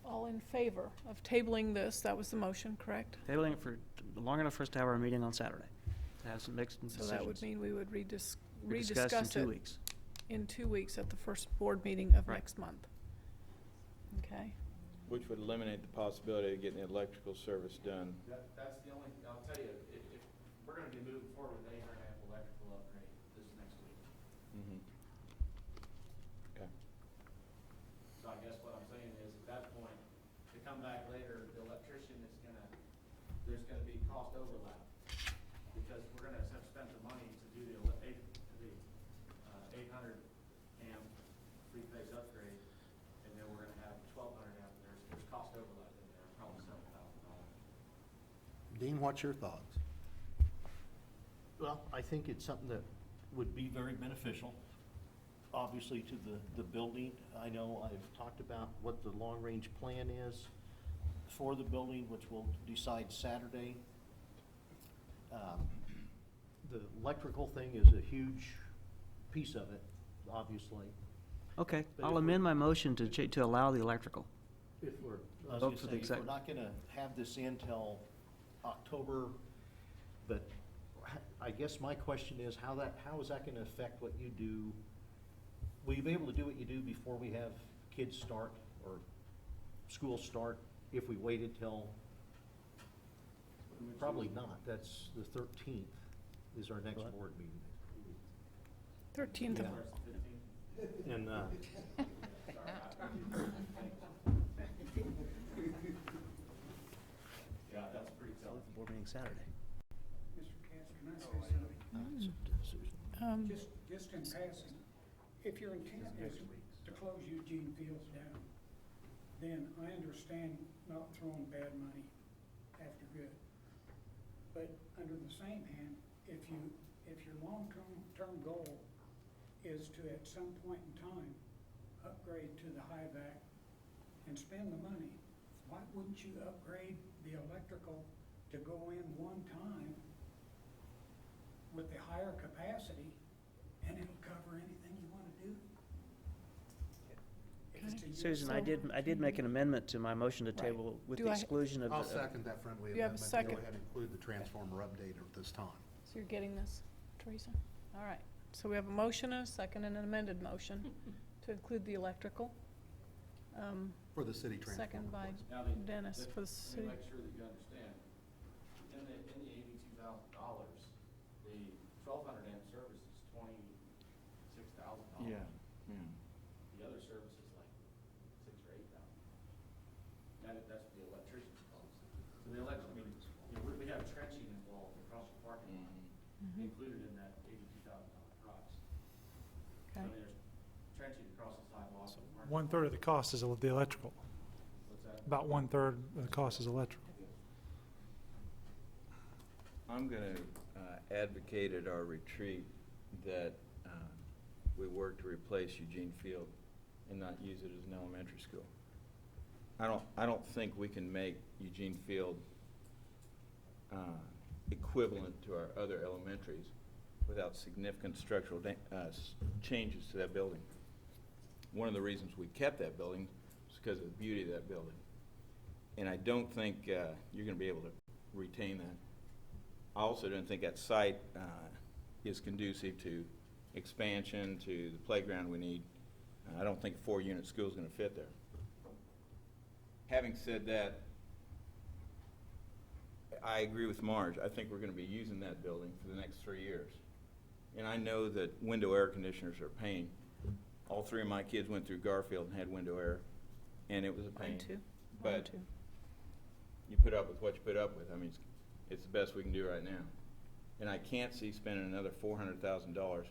All in favor of tabling this, that was the motion, correct? Tabling it for long enough for us to have our meeting on Saturday, to have some mixed decisions. So that would mean we would We rediscuss discussed in 2 it weeks. in 2 weeks at the first board meeting of Right. next month. Okay, Which would eliminate the possibility of getting the electrical service done. That's the only, I'll tell you, if we're gonna be moving forward with 800 amp electrical upgrade this next week. Mhm. Okay. So I guess what I'm saying is, at that point, to come back later, the electrician is gonna, there's gonna be cost overlap. Because we're gonna have spent the money to do the 800 amp three-phase upgrade, and then we're gonna have 1200 amp, there's cost overlap in there, probably $7,000. Dean, what's your thoughts? Well, I think it's something that would be very beneficial, obviously, to the building. I know I've talked about what the long-range plan is for the building, which we'll decide Saturday. The electrical thing is a huge piece of it, obviously. Okay, But I'll if amend my motion to allow the electrical. If we're, I was Vote gonna for the say, if we're exec- not gonna have this in till October, but I guess my question is, how is that gonna affect what you do? Will you be able to do what you do before we have kids start or school start if we waited till? Probably not. That's the 13th is our next board meeting. 13th of, Yeah. And, Yeah, that's pretty tough. Board meeting Saturday. Mr. Cass, can I say something? Just in passing, if your intent is to close Eugene Fields down, then I understand not throwing bad money after good. But under the same hand, if your long-term goal is to, at some point in time, upgrade to the high vac and spend the money, why wouldn't you upgrade the electrical to go in one time with the higher capacity, and it'll cover anything you wanna do? If it's a year- Susan, I did make an amendment to my motion to Right. table with Do the I- exclusion of the. I'll second that friendly You have a amendment. second. Go ahead and include the transformer update at this time. so you're getting this, Teresa? All right, so we have a motion, and a second, and an amended motion to include the electrical. For the city transformer. Second by Now, Dennis for the Let city. me make sure that you understand, in the $82,000, the 1200 amp service is $26,000. Yeah. The other service is like 6,000 or 8,000. That's the electrician's cost. So the we have trenching involved across the parking lot, included in that $82,000 price. So Okay. there's trenching across the sidewalk. and parking lot. 1/3 of the cost is the electrical. What's that? About 1/3 of the cost is electrical. I'm going to advocate at our retreat that we work to replace Eugene Field and not use it as an elementary school. I don't think we can make Eugene Field equivalent to our other elementaries without significant structural changes to that building. One of the reasons we kept that building is because of the beauty of that building. And I don't think you're going to be able to retain that. I also don't think that site is conducive to expansion, to the playground we need. I don't think a 4-unit school is going to fit there. Having said that, I agree with Marge. I think we're going to be using that building for the next 3 years. And I know that window air conditioners are a pain. All 3 of my kids went through Garfield and had window air, and it was a pain. Mine too. Mine But too. you put up with what you put up with. I mean, it's the best we can do right now. And I can't see spending another $400,000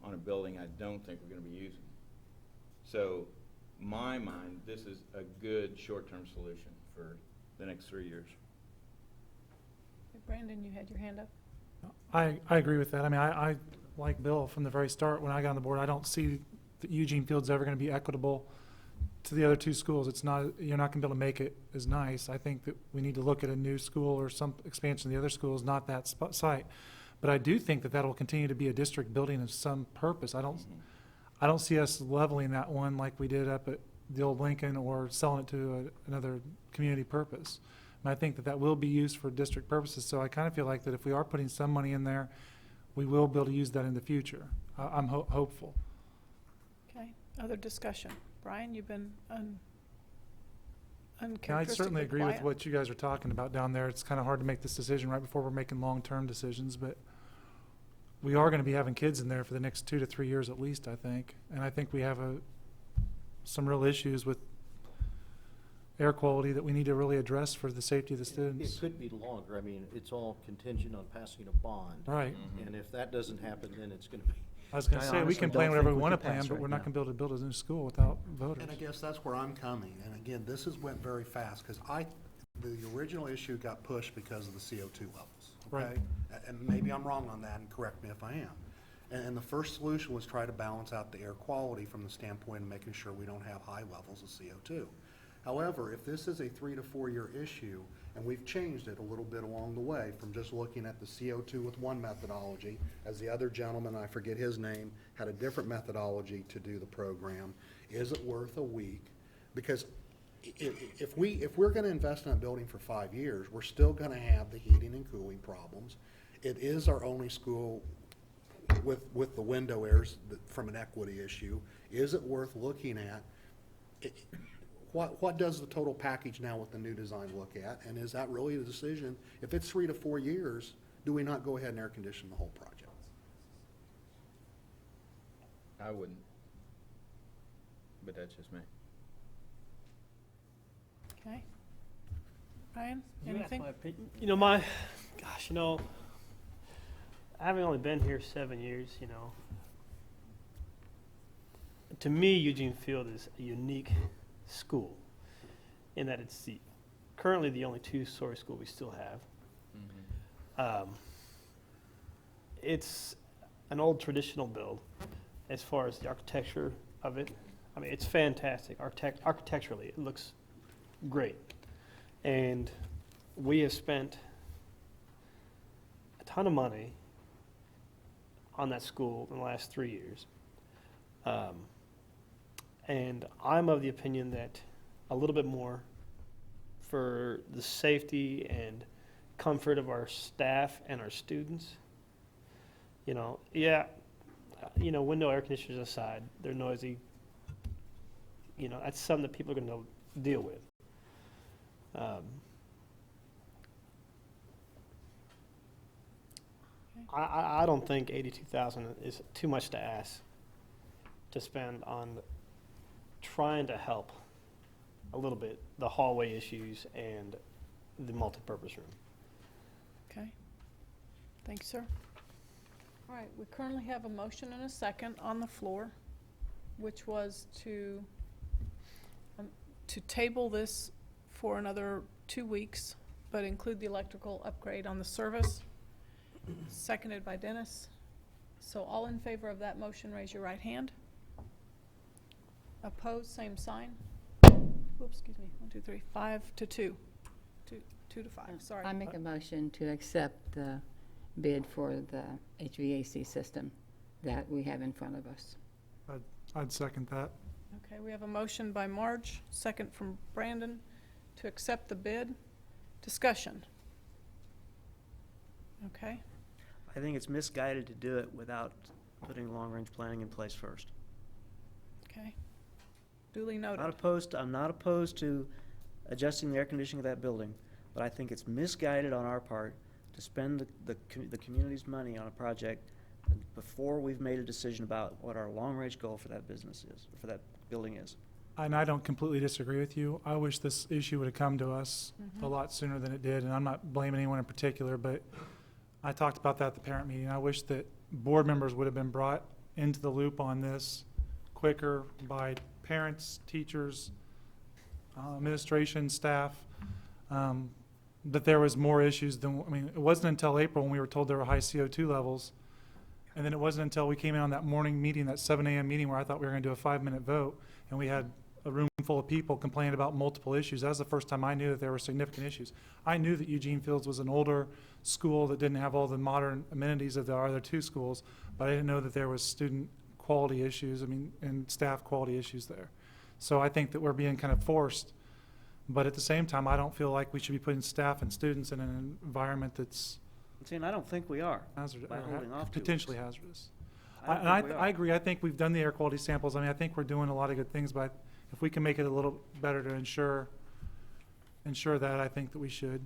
on a building I don't think we're going to be using. So, my mind, this is a good short-term solution for the next 3 years. Brandon, you had your hand up? I agree with that. I mean, I like Bill from the very start, when I got on the board, I don't see that Eugene Field's ever going to be equitable to the other 2 schools. It's not, you're not going to be able to make it as nice. I think that we need to look at a new school or some expansion of the other schools, not that site. But I do think that that'll continue to be a district building of some purpose. I don't see us leveling that one like we did up at the old Lincoln or selling it to another community purpose. And I think that that will be used for district purposes, so I kind of feel like that if we are putting some money in there, we will be able to use that in the future. I'm hopeful. Okay, other discussion? Brian, you've been And I uncharacteristically certainly agree with quiet. what you guys are talking about down there. It's kind of hard to make this decision right before we're making long-term decisions, but we are going to be having kids in there for the next 2 to 3 years at least, I think. And I think we have some real issues with air quality that we need to really address for the safety of the It students. could be longer. I mean, it's all contingent on passing a bond. Right. And if that doesn't happen, then it's going to be. I was going to I say, we honestly can plan don't whatever think we we want to could plan, pass but right we're not now. going to be able to build a new school without voters. And I guess that's where I'm coming, and again, this went very fast, because the original issue got pushed because of the CO2 levels, Right. okay? And maybe I'm wrong on that, and correct me if I am. And the first solution was try to balance out the air quality from the standpoint of making sure we don't have high levels of CO2. However, if this is a 3 to 4 year issue, and we've changed it a little bit along the way from just looking at the CO2 with one methodology, as the other gentleman, I forget his name, had a different methodology to do the program, is it worth a week? Because if we're gonna invest in a building for 5 years, we're still gonna have the heating and cooling problems. It is our only school with the window airs from an equity issue. Is it worth looking at? What does the total package now with the new design look at? And is that really the decision? If it's 3 to 4 years, do we not go ahead and air condition the whole project? I wouldn't. But that's just me. Okay. Brian, anything? You know, having only been here 7 years, to me, Eugene Field is a unique school in that it's currently the only two-story school we still have. It's an old traditional build as far as the architecture of it. I mean, it's fantastic. Architecturally, it looks great. And we have spent a ton of money on that school in the last 3 years. And I'm of the opinion that a little bit more for the safety and comfort of our staff and our students. Window air conditioners aside, they're noisy. That's something that people are going to deal with. I don't think $82,000 is too much to ask to spend on trying to help a little bit the hallway issues and the multipurpose room. Okay. Thank you, sir. All right, we currently have a motion and a second on the floor, which was to table this for another 2 weeks, but include the electrical upgrade on the service. Seconded by Dennis. So all in favor of that motion, raise your right hand. Opposed, same sign. Oops, excuse me, 1, 2, 3, 5 to 2. 2 to 5, sorry. I make a motion to accept the bid for the HVAC system that we have in front of us. I'd second that. Okay, we have a motion by Marge, second from Brandon, to accept the bid. Discussion. Okay, I think it's misguided to do it without putting long-range planning in place first. okay. Duly I'm noted. not opposed to adjusting the air conditioning of that building, but I think it's misguided on our part to spend the community's money on a project before we've made a decision about what our long-range goal for that business is, for that building is. And I don't completely disagree with you. I wish this issue would have come to us a lot sooner than it did, and I'm not blaming anyone in particular, but I talked about that at the parent meeting. I wish that board members would have been brought into the loop on this quicker by parents, teachers, administration, staff, that there was more issues than, it wasn't until April when we were told there were high CO2 levels. And then it wasn't until we came in on that morning meeting, that 7 a.m. meeting, where I thought we were going to do a 5-minute vote, and we had a room full of people complaining about multiple issues. That was the first time I knew that there were significant issues. I knew that Eugene Fields was an older school that didn't have all the modern amenities of the other two schools, but I didn't know that there was student quality issues, and staff quality issues there. So I think that we're being kind of forced, but at the same time, I don't feel like we should be putting staff and students in an environment that's See, and I don't think we are. hazardous, By holding off to it. potentially hazardous. I don't And think we are. I agree. I think we've done the air quality samples. I think we're doing a lot of good things, but if we can make it a little better to ensure that, I think that we should.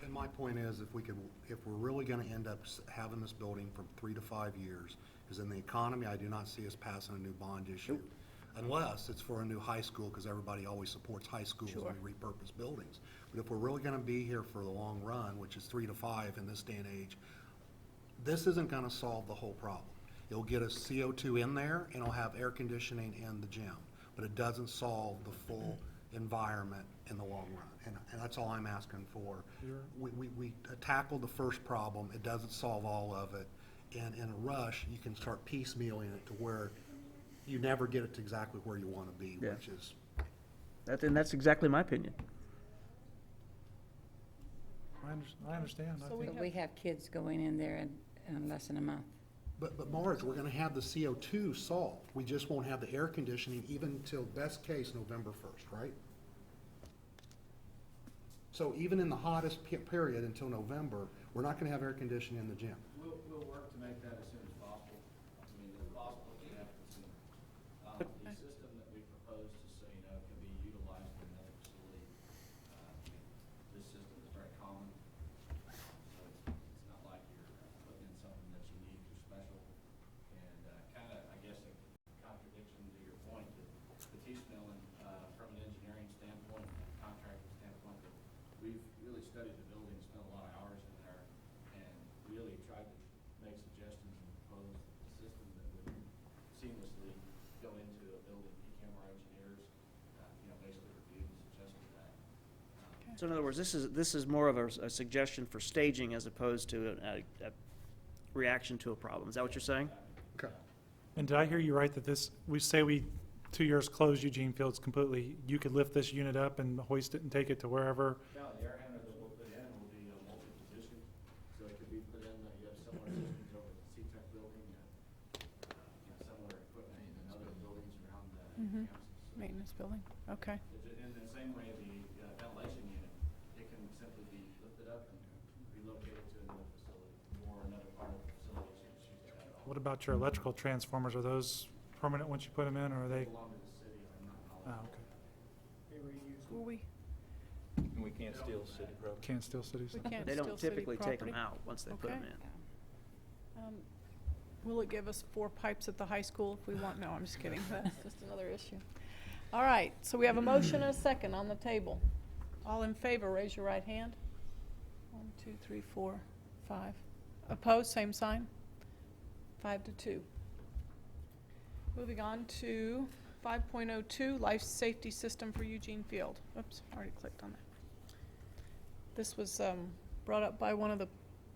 And my point is, if we're really gonna end up having this building for 3 to 5 years, because in the economy, I do not see us passing a new bond issue. Unless it's for a new high school, because everybody always supports high schools Sure. when we repurpose buildings. But if we're really gonna be here for the long run, which is 3 to 5 in this day and age, this isn't gonna solve the whole problem. It'll get us CO2 in there, and it'll have air conditioning in the gym, but it doesn't solve the full environment in the long run, and that's all I'm asking for. We tackled the first problem, it doesn't solve all of it, and in a rush, you can start piecemealing it to where you never get it to exactly where you wanna be, Yeah. which is, And that's exactly my opinion. I understand. So we But we have kids going in there in less than a month. but Marge, we're gonna have the CO2 solved, we just won't have the air conditioning even until, best case, November 1st, right? So even in the hottest period until November, we're not gonna have air conditioning in the gym. We'll work to make that as soon as possible. I mean, it's possible to happen sooner. The system that we proposed, just so you know, can be utilized in another facility. This system is very common, so it's not like you're putting in something that you need for special. And kind of, I guess, a contradiction to your point, the piecemealing from an engineering standpoint, contracting standpoint, that we've really studied the building, spent a lot of hours in there, and really tried to make suggestions and propose a system that would seamlessly go into a building. ECAMR engineers, basically reviewed and suggested that. So in other words, this is more of a suggestion for staging as opposed to a reaction to a problem. Is that what you're saying? Okay. And did I hear you right that we 2 years close Eugene Fields completely? You could lift this unit up and hoist it and take it to wherever? Now, the air handler that we'll put in will be multi-position, so it could be put in, you have similar systems over at the CTEC building, similar equipment in other buildings around the campus. Maintenance building, okay. In the same way, the ventilation unit, it can simply be lifted up and relocated to another facility or another part of the facility should you choose to have it all. What about your electrical transformers? Are those permanent once you put them in, or are they? Belong to the city, I'm not knowledgeable. Okay. Will we, And we can't steal city property. Can't steal cities. we can't They steal don't city typically take them property. out once they put them Okay. in. Will it give us 4 pipes at the high school if we want? No, I'm just kidding. That's just another issue. All right, so we have a motion and a second on the table. All in favor, raise your right hand. 1, 2, 3, 4, 5. Opposed, same sign. 5 to 2. Moving on to 5.02, Life Safety System for Eugene Field. Oops, already clicked on that. This was brought up by one of the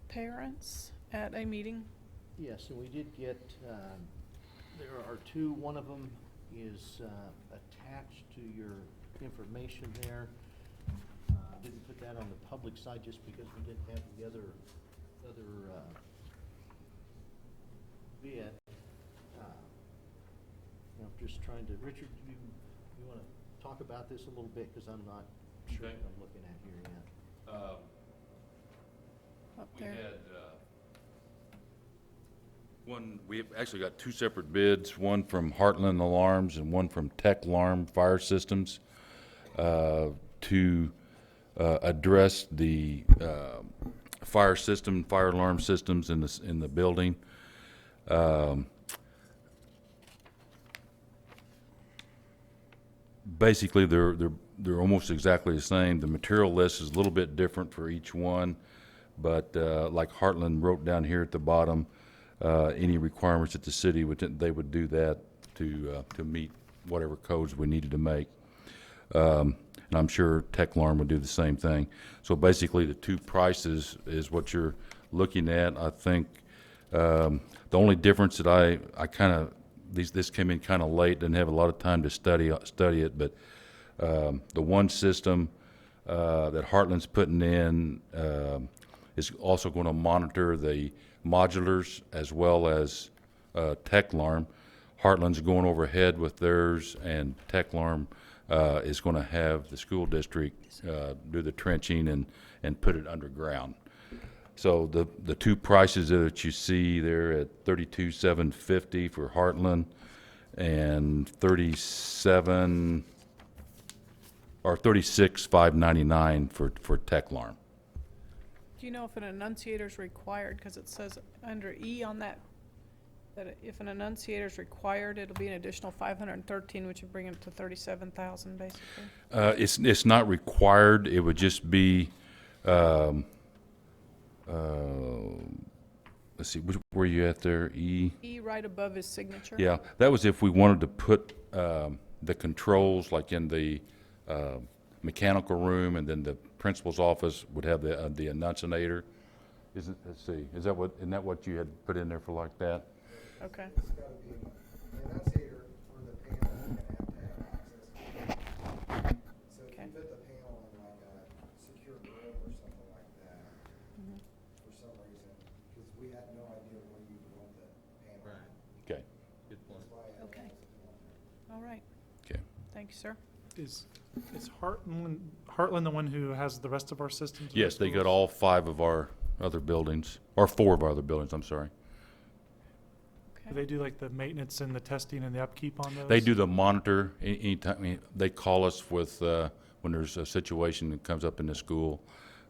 parents at a meeting. Yes, and we did get, there are two, one of them is attached to your information there. Didn't put that on the public side just because we didn't have the other bid. I'm just trying to, Richard, you want to talk about this a little bit, because I'm not sure Okay. what I'm looking at here yet. Up We there. had, we've actually got two separate bids, one from Heartland Alarms and one from Tech Alarm Fire Systems, to address the fire alarm systems in the building. Basically, they're almost exactly the same. The material list is a little bit different for each one, but like Heartland wrote down here at the bottom, any requirements that the city they would do that to meet whatever codes we needed to make. And I'm sure Techlarm would do the same thing. So basically, the two prices is what you're looking at. I think the only difference that I kind of this came in kind of late, didn't have a lot of time to study it, but the one system that Heartland's putting in is also going to monitor the modulars as well as Techlarm. Heartland's going overhead with theirs, and Techlarm is going to have the school district do the trenching and put it underground. So the two prices that you see there at $32,750 for Heartland and $36,599 for Techlarm. Do you know if an enunciator is required? Because it says under E on that, that if an enunciator is required, it'll be an additional 513, which would bring it to 37,000 basically. It's not required. It would just be, let's see, where are you at there? E? E right above his signature. Yeah, that was if we wanted to put the controls like in the mechanical room, and then the principal's office would have the enunciator. Let's see, isn't that what you had put in there for like that? Okay. It's gotta be, the enunciator for the panel is gonna have access. So if Okay. you put the panel in like a secure room or something like that, for some reason, because we had no idea where you would want the panel. Right. Okay, Good point. That's why I had Okay. it on there. All right. okay. Thank you, sir. Is Heartland the one who has the rest of our systems? in Yes, the they got schools? all 5 of our other buildings, or 4 of our other buildings, I'm sorry. Do Okay. they do like the maintenance and the testing and the upkeep on those? They do the monitor anytime, they call us with, when there's a situation that comes up in the school,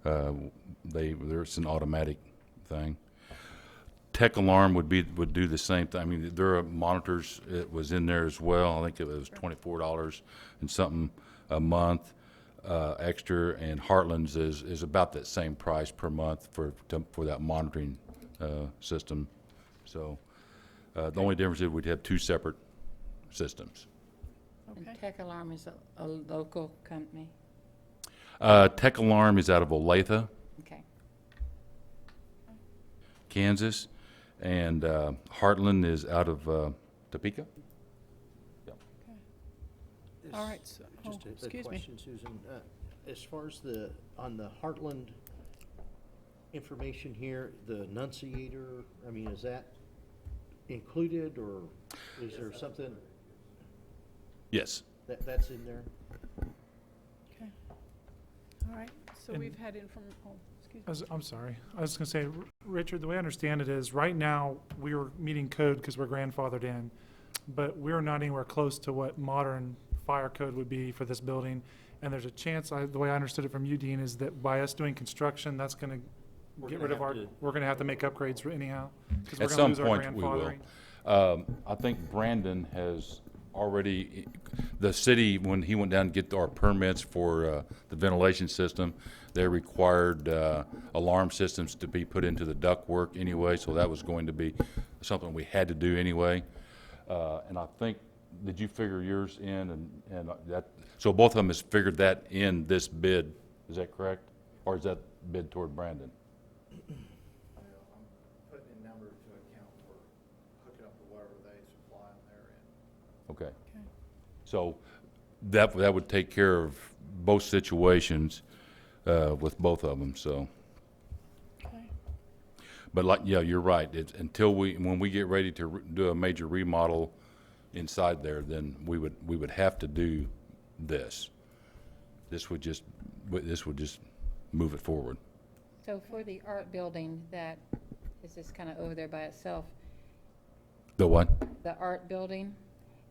there's an automatic thing. Tech Alarm would do the same thing. I mean, there are monitors, it was in there as well. I think it was $24 and something a month, extra, and Heartland's is about that same price per month for that monitoring, system. So, the only difference is we'd have 2 separate systems. And Okay. Tech Alarm is a local company. Tech Alarm is out of Olathe, Okay. Kansas, and Heartland is out of Topeka. All right. So, Just a excuse me. question, Susan. As far as on the Heartland information here, the enunciator, I mean, is that included, or is there something Yes. that's in there? Okay. All right. So And- we've had excuse me. I'm sorry. I was going to say, Richard, the way I understand it is, right now, we are meeting code because we're grandfathered in, but we're not anywhere close to what modern fire code would be for this building. And there's a chance, the way I understood it from you, Dean, is that by us doing construction, that's going We're to get gonna rid of have to- we're going to have to make upgrades anyhow. 'Cause we're At gonna some lose our point, we will. grandfathering. I think Brandon has already, the city, when he went down to get our permits for the ventilation system, they required alarm systems to be put into the ductwork anyway, so that was going to be something we had to do anyway. And I think, did you figure yours in and that, so both of them has figured that in this bid, is that correct? Or is that bid toward Brandon? I'm putting in numbers to account for hooking up to whatever they supply on their end. Okay. Okay. So that would take care of both situations with both of them, so. Okay. But like, yeah, you're right. It's when we get ready to do a major remodel inside there, then we would have to do this. This would just move it forward. So for the art building that is just kind of over there by itself, The what? the art building,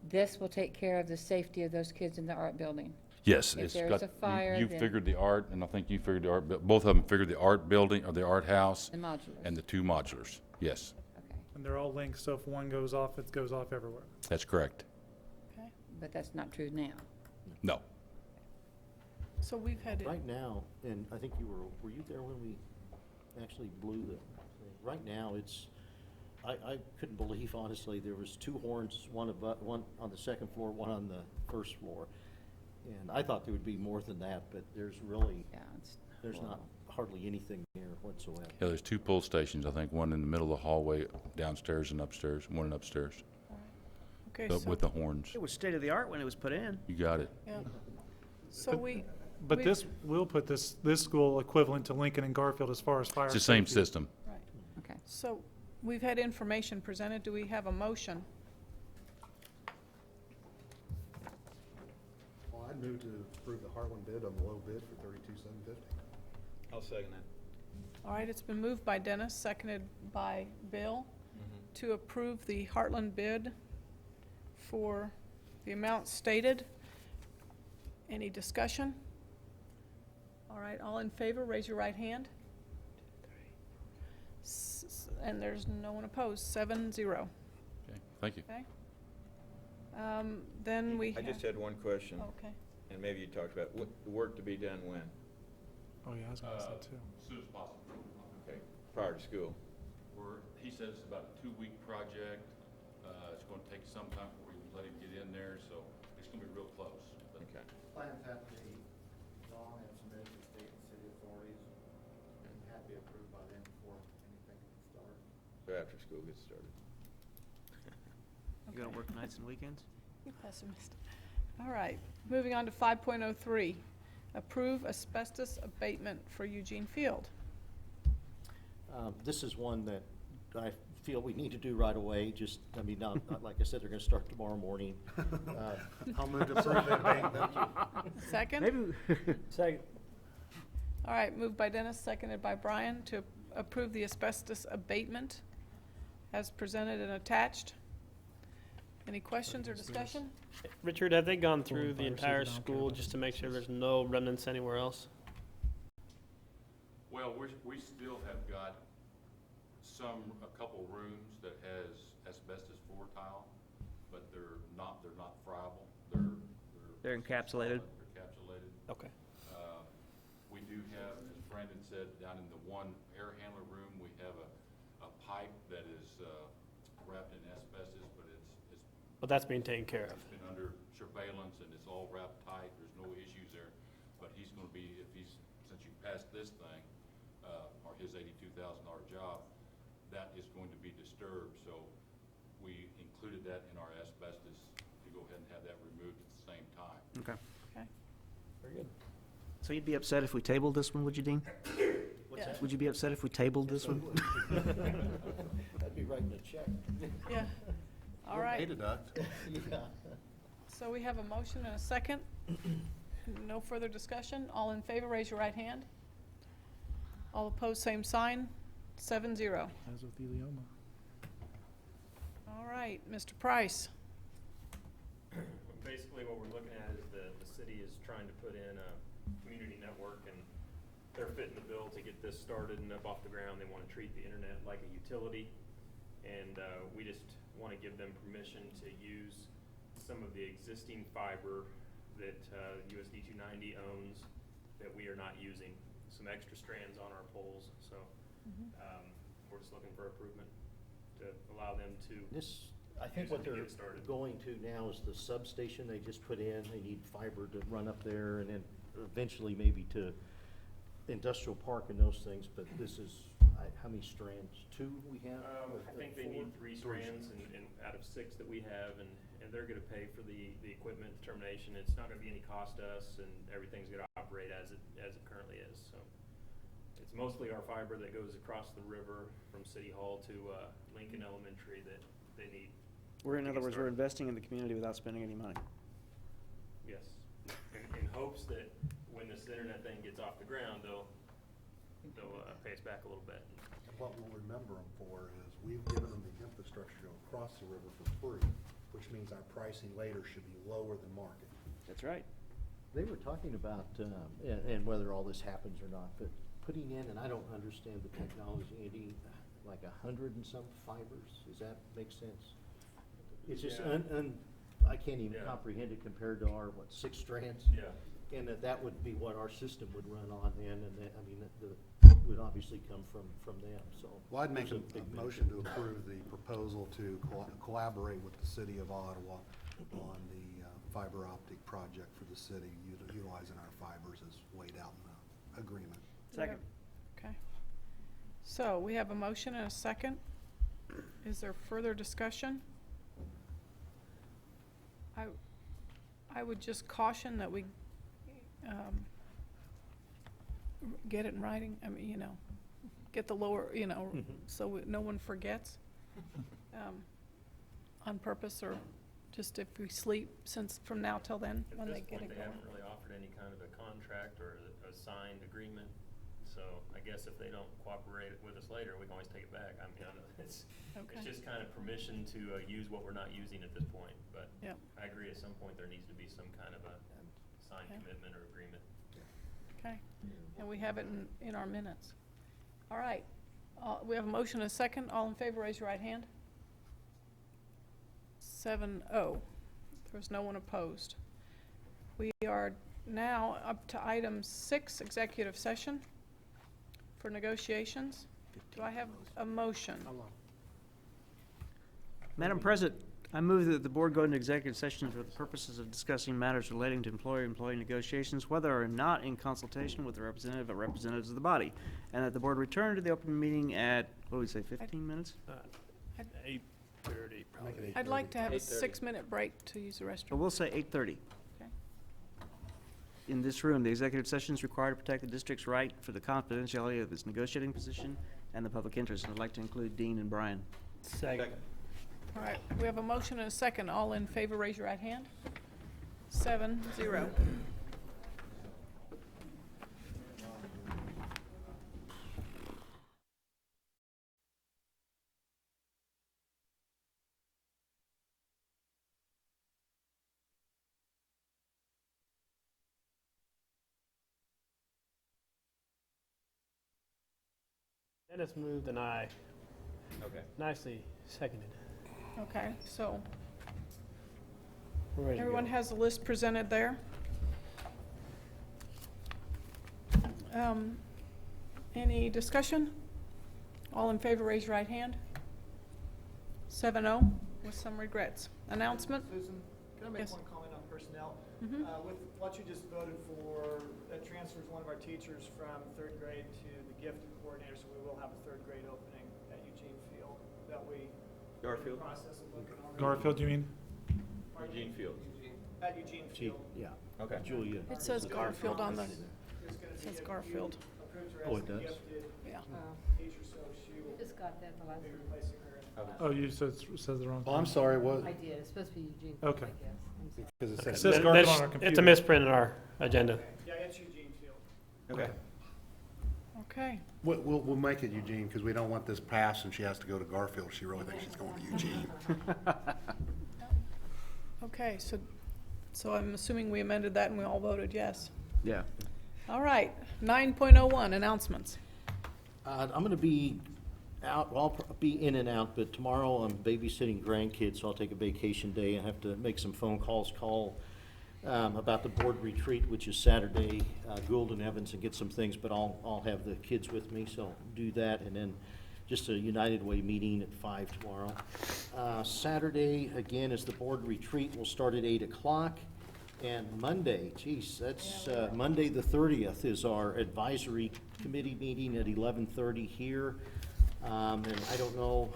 this will take care of the safety of those kids in the art building. Yes. If it's there's got- a fire, You then- figured the art, and I think you figured the art, both of them figured the art building, or the art house, The modulars. and the 2 modulars. Yes, Okay, And they're all linked, so if one goes off, it goes off everywhere. that's correct. Okay. but that's not true now. No. So we've had it. Right now, and I think were you there when we actually blew the thing? Right now, I couldn't believe, honestly, there was 2 horns, one on the second floor, one on the first floor. And I thought there would be more than that, but there's not hardly anything there whatsoever. Yeah, there's 2 pull stations, I think, one in the middle of the hallway downstairs and upstairs, one upstairs. Okay, but so, with the horns. It was state-of-the-art when it was put in. You got it. yeah. So But we- this will put this school equivalent to Lincoln and Garfield as far as fire It's the same safety. system. Right. Okay. So we've had information presented. Do we have a motion? Well, I'd move to approve the Heartland bid on the low bid for $32,750. I'll second that. All right, it's been moved by Dennis, seconded by Bill, to approve the Heartland bid for the amount stated. Any discussion? All right, all in favor, raise your right hand. And there's no one opposed, 7-0, Okay, thank you. okay? Then we I have. just had one question, Okay, and maybe you talked about, what, the work to be done when? Oh, yeah, I was gonna say too. As soon as possible. Okay, prior to school. He says it's about a 2-week project. It's gonna take some time before we let him get in there, so it's gonna be real close. But Okay. Plans have to be drawn and submitted to state and city authorities, and have to be approved by them before anything can start. So after school gets started. You gonna work nights and weekends? you pessimist. All right, moving on to 5.03, approve asbestos abatement for Eugene Field. This is one that I feel we need to do right away, just, I mean, not like I said, they're gonna start tomorrow morning. I'll move to approve the abatement. Second? Maybe. Second. All right, moved by Dennis, seconded by Brian to approve the asbestos abatement as presented and attached. Any questions or discussion? Richard, have they gone through Well, the fire entire safety, I don't care school about just to make sure asbestos. there's no remnants anywhere else? Well, we still have got a couple rooms that has asbestos floor tile, but they're not friable. They're encapsulated. solid, They're encapsulated. Okay. We do have, as Brandon said, down in the one air handler room, we have a pipe that is wrapped in asbestos, but it's But that's being taken care of. been under surveillance and it's all wrapped tight. There's no issues there. But he's gonna be, since you passed this thing, or his $82,000 job, that is going to be disturbed. So we included that in our asbestos to go ahead and have that removed at the same time. Okay. Okay. Very good. So you'd be upset if we tabled this one, would you, Dean? What's that? Would you be upset if we tabled this one? That'd be writing a check. Yeah. All right, deduct. Yeah. so we have a motion and a second. No further discussion. All in favor, raise your right hand. All opposed, same sign. 7-0. As with Elioma. All right, Mr. Price. Basically, what we're looking at is the city is trying to put in a community network, and they're fitting the bill to get this started and up off the ground. They want to treat the internet like a utility, and we just want to give them permission to use some of the existing fiber that USD 290 owns that we are not using, some extra strands on our poles, so we're just looking for approval to allow them to This, I think use what it to they're get started. going to now is the substation they just put in. They need fiber to run up there and then eventually maybe to industrial park and those things, but this is, how many strands? 2 we have? I think they need 3 strands and out of 6 that we have, and they're gonna pay for the equipment termination. It's not gonna be any cost to us, and everything's gonna operate as it currently is, so. It's mostly our fiber that goes across the river from City Hall to Lincoln Elementary that they need. In to other get words, we're started. investing in the community without spending any money. Yes, in hopes that when this internet thing gets off the ground, they'll pay us back a little bit. And what we'll remember them for is we've given them the infrastructure to go across the river for free, which means our pricing later should be lower than market. That's right. They were talking about, and whether all this happens or not, but putting in, and I don't understand the technology, Andy, like 100 and some fibers, does that make sense? It's just, Yeah. I can't even Yeah. comprehend it compared to our, 6 strands? Yeah. And that would be what our system would run on then, and then, I mean, the would obviously come from them, so. Well, I'd make there's a big motion benefit. to approve the proposal to collaborate with the city of Ottawa on the fiber optic project for the city, utilizing our fibers as laid out in the agreement. Second. Okay. So we have a motion and a second. Is there further discussion? I would just caution that we get it in writing, I mean, get the lower, so no one forgets on purpose, or just if we sleep, since from now till then, when they get it At this point, they going. haven't really offered any kind of a contract or a signed agreement, so I guess if they don't cooperate with us later, we can always take it back. I mean, I know it's Okay. just kind of permission to use what we're not using at this point, but Yep. I agree at some point there needs to be some kind of a signed Okay. commitment or agreement. Okay, and we have it in our minutes. All right, we have a motion and a second. All in favor, raise your right hand. 7-0. There's no one opposed. We are now up to item 6, executive session for negotiations. Do I have a motion? Madam President, I move that the board go into executive session for the purposes of discussing matters relating to employer-employee negotiations, whether or not in consultation with the representative or representatives of the body, and that the board return to the open meeting at, what do we say, 15 minutes? 8:30, probably. I'd like to have a 8:30. 6-minute break to use the But restroom. we'll say 8:30. Okay. In this room, the executive session is required to protect the district's right for the confidentiality of its negotiating position and the public interest. And I'd like to include Dean and Brian. Second. All right, we have a motion and a second. All in favor, raise your right hand. 7-0. Dennis moved and I Okay. nicely seconded. Okay, so We're ready to everyone go. has a list presented there. Any discussion? All in favor, raise your right hand. 7-0, with some regrets. Announcement? Susan, can I make Yes. one comment on personnel? Mhm. With what you just voted for, that transfers one of our teachers from third grade to the gifted coordinator, so we will have a third grade opening at Eugene Field that we. Garfield? Process of looking over. Garfield, you mean? Eugene Field. At Eugene Field. Yeah, Okay. Julia. It says Garfield on the, It's gonna says be, Garfield. approved her Oh, as it the does? gifted Yeah. teacher, so she will Just got that the last be time. replacing her. Oh, you said the wrong Oh, thing. I'm sorry, what, I did, it's supposed to be Eugene, I Okay. guess. I'm sorry. because it It says. says That- Garfield that's- on our It's a computer. misprint in our agenda. Yeah, it's Eugene Field. Okay. Okay, We'll make it Eugene, because we don't want this passed and she has to go to Garfield. She really thinks she's going to Eugene. okay, so I'm assuming we amended that and we all voted yes. Yeah. All right, 9.01, announcements. I'm going to be out, well, I'll be in and out, but tomorrow I'm babysitting grandkids, so I'll take a vacation day and have to make some phone calls, about the board retreat, which is Saturday, Gould and Evans, and get some things, but I'll have the kids with me, so I'll do that, and then just a United Way meeting at 5 tomorrow. Saturday, again, is the board retreat. We'll start at 8 o'clock. And Monday, geez, that's, Monday the 30th is our advisory committee meeting at 11:30 here. And I don't know,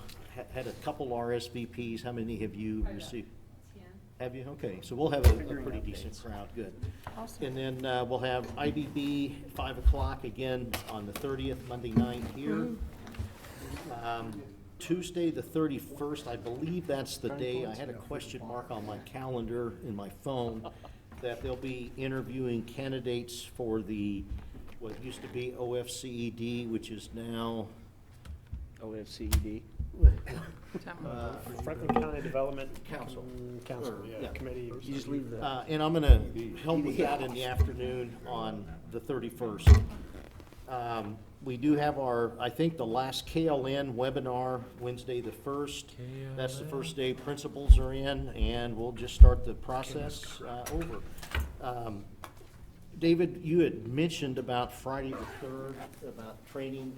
had a couple RSVPs. How many have you received? 10. Have you? Okay, so we'll have a pretty decent crowd, good. Awesome. And then we'll have IBB, 5 o'clock again on the 30th, Monday night here. Tuesday, the 31st, I believe that's the day, I had a question mark on my calendar in my phone, that they'll be interviewing candidates for the, what used to be OFCED, which is now, OFCED. Franklin County Development Council. Council, Yeah. yeah, committee. You just leave the. And I'm gonna help with that in the afternoon on the 31st. We do have our, I think, the last KLN webinar Wednesday the 1st. That's the first day principals are in, and we'll just start the process over. David, you had mentioned about Friday the 3rd, about training.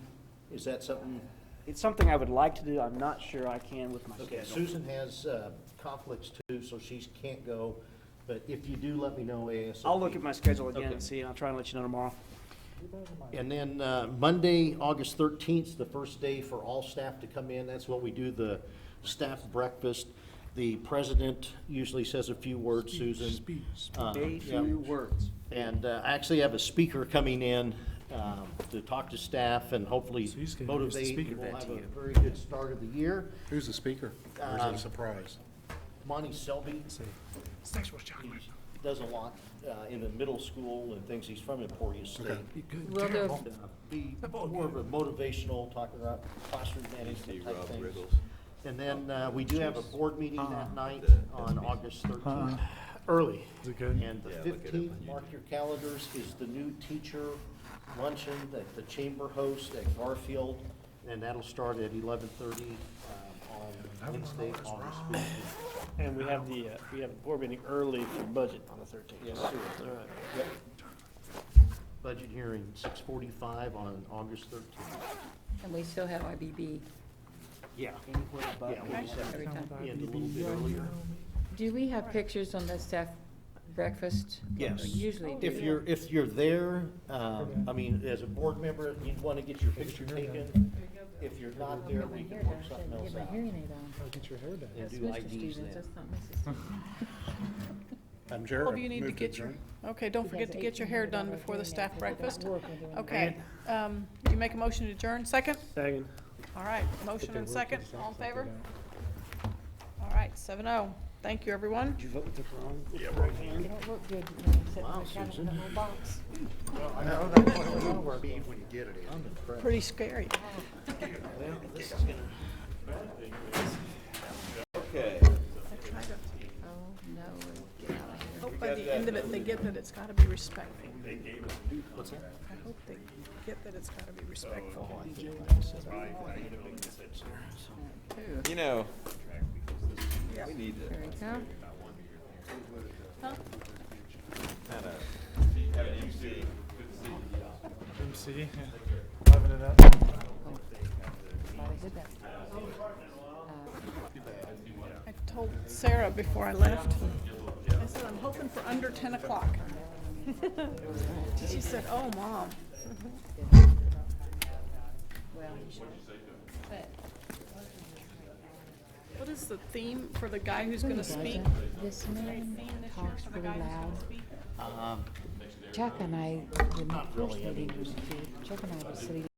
Is that something? It's something I would like to do. I'm not sure I can with my Okay, schedule. Susan has conflicts too, so she can't go, but if you do, let me know ASAP. I'll look at my schedule again Okay. and see, and I'll try and let you know tomorrow. And then Monday, August 13th, is the first day for all staff to come in. That's when we do the staff breakfast. The president usually says a few words, Susan. A Yeah. few words. And I actually have a speaker coming in to talk to staff and hopefully So he's gonna use the motivate. speaker. We'll have a very good start of the year. Who's the speaker? Or is it a surprise? Monty Selby. Thanks for chocolate. He does a lot in the middle school and things. He's from Emporia State. Will there, Be more of a motivational, talking about classroom management type Rob things. Riddles. And then we do have a board meeting that night on August 13th. Early. Is it good? And the 15th, mark your calendars, is the new teacher luncheon that the chamber hosts at Garfield. And that'll start at 11:30 on Wednesday, August 15th. And we have the board meeting early for budget on the 13th. Yes, sir. All right. Yep. Budget hearing, 6:45 on August 13th. and we still have IBB Yeah. every We time. end a little bit earlier. Do we have pictures on the staff breakfast? Yes. We usually do. If you're there, I mean, as a board member, you'd want to get your picture taken. If you're not there, we can work something else Get my out hearing aid on. I'll get your hair done. and That's do Mr. IDs Stevens, then. that's not Mrs. Stevens. Madam Chair. Well, you need to get your, okay, don't forget to get your hair done before the staff breakfast. Okay, you make a motion to adjourn, second? Second. All right, motion and second, all in favor? All right, 7-0. Thank you, everyone. Did you vote with the wrong? Yeah. They don't look good when you sit Wow, in the counter in Susan. that little box. I know, that's what it will be when you get it in. Pretty scary. Well, this is gonna. Okay. I try to Oh, no, get out of here. hope by the end of it, they get that it's gotta be respectful. What's that? I hope they get that it's gotta be respectful. You know, we need to There we go. Huh? kind of have an MC. MC, yeah. Living it up. Glad I did that. I told Sarah before I left, I said, I'm hoping for under 10 o'clock. She said, oh, Mom. Well, What is the theme for the guy who's gonna speak? This Theme man this year talks for the really guy who's loud. gonna speak? Chuck and I, the Not first really, I mean, meeting, Chuck and I were sitting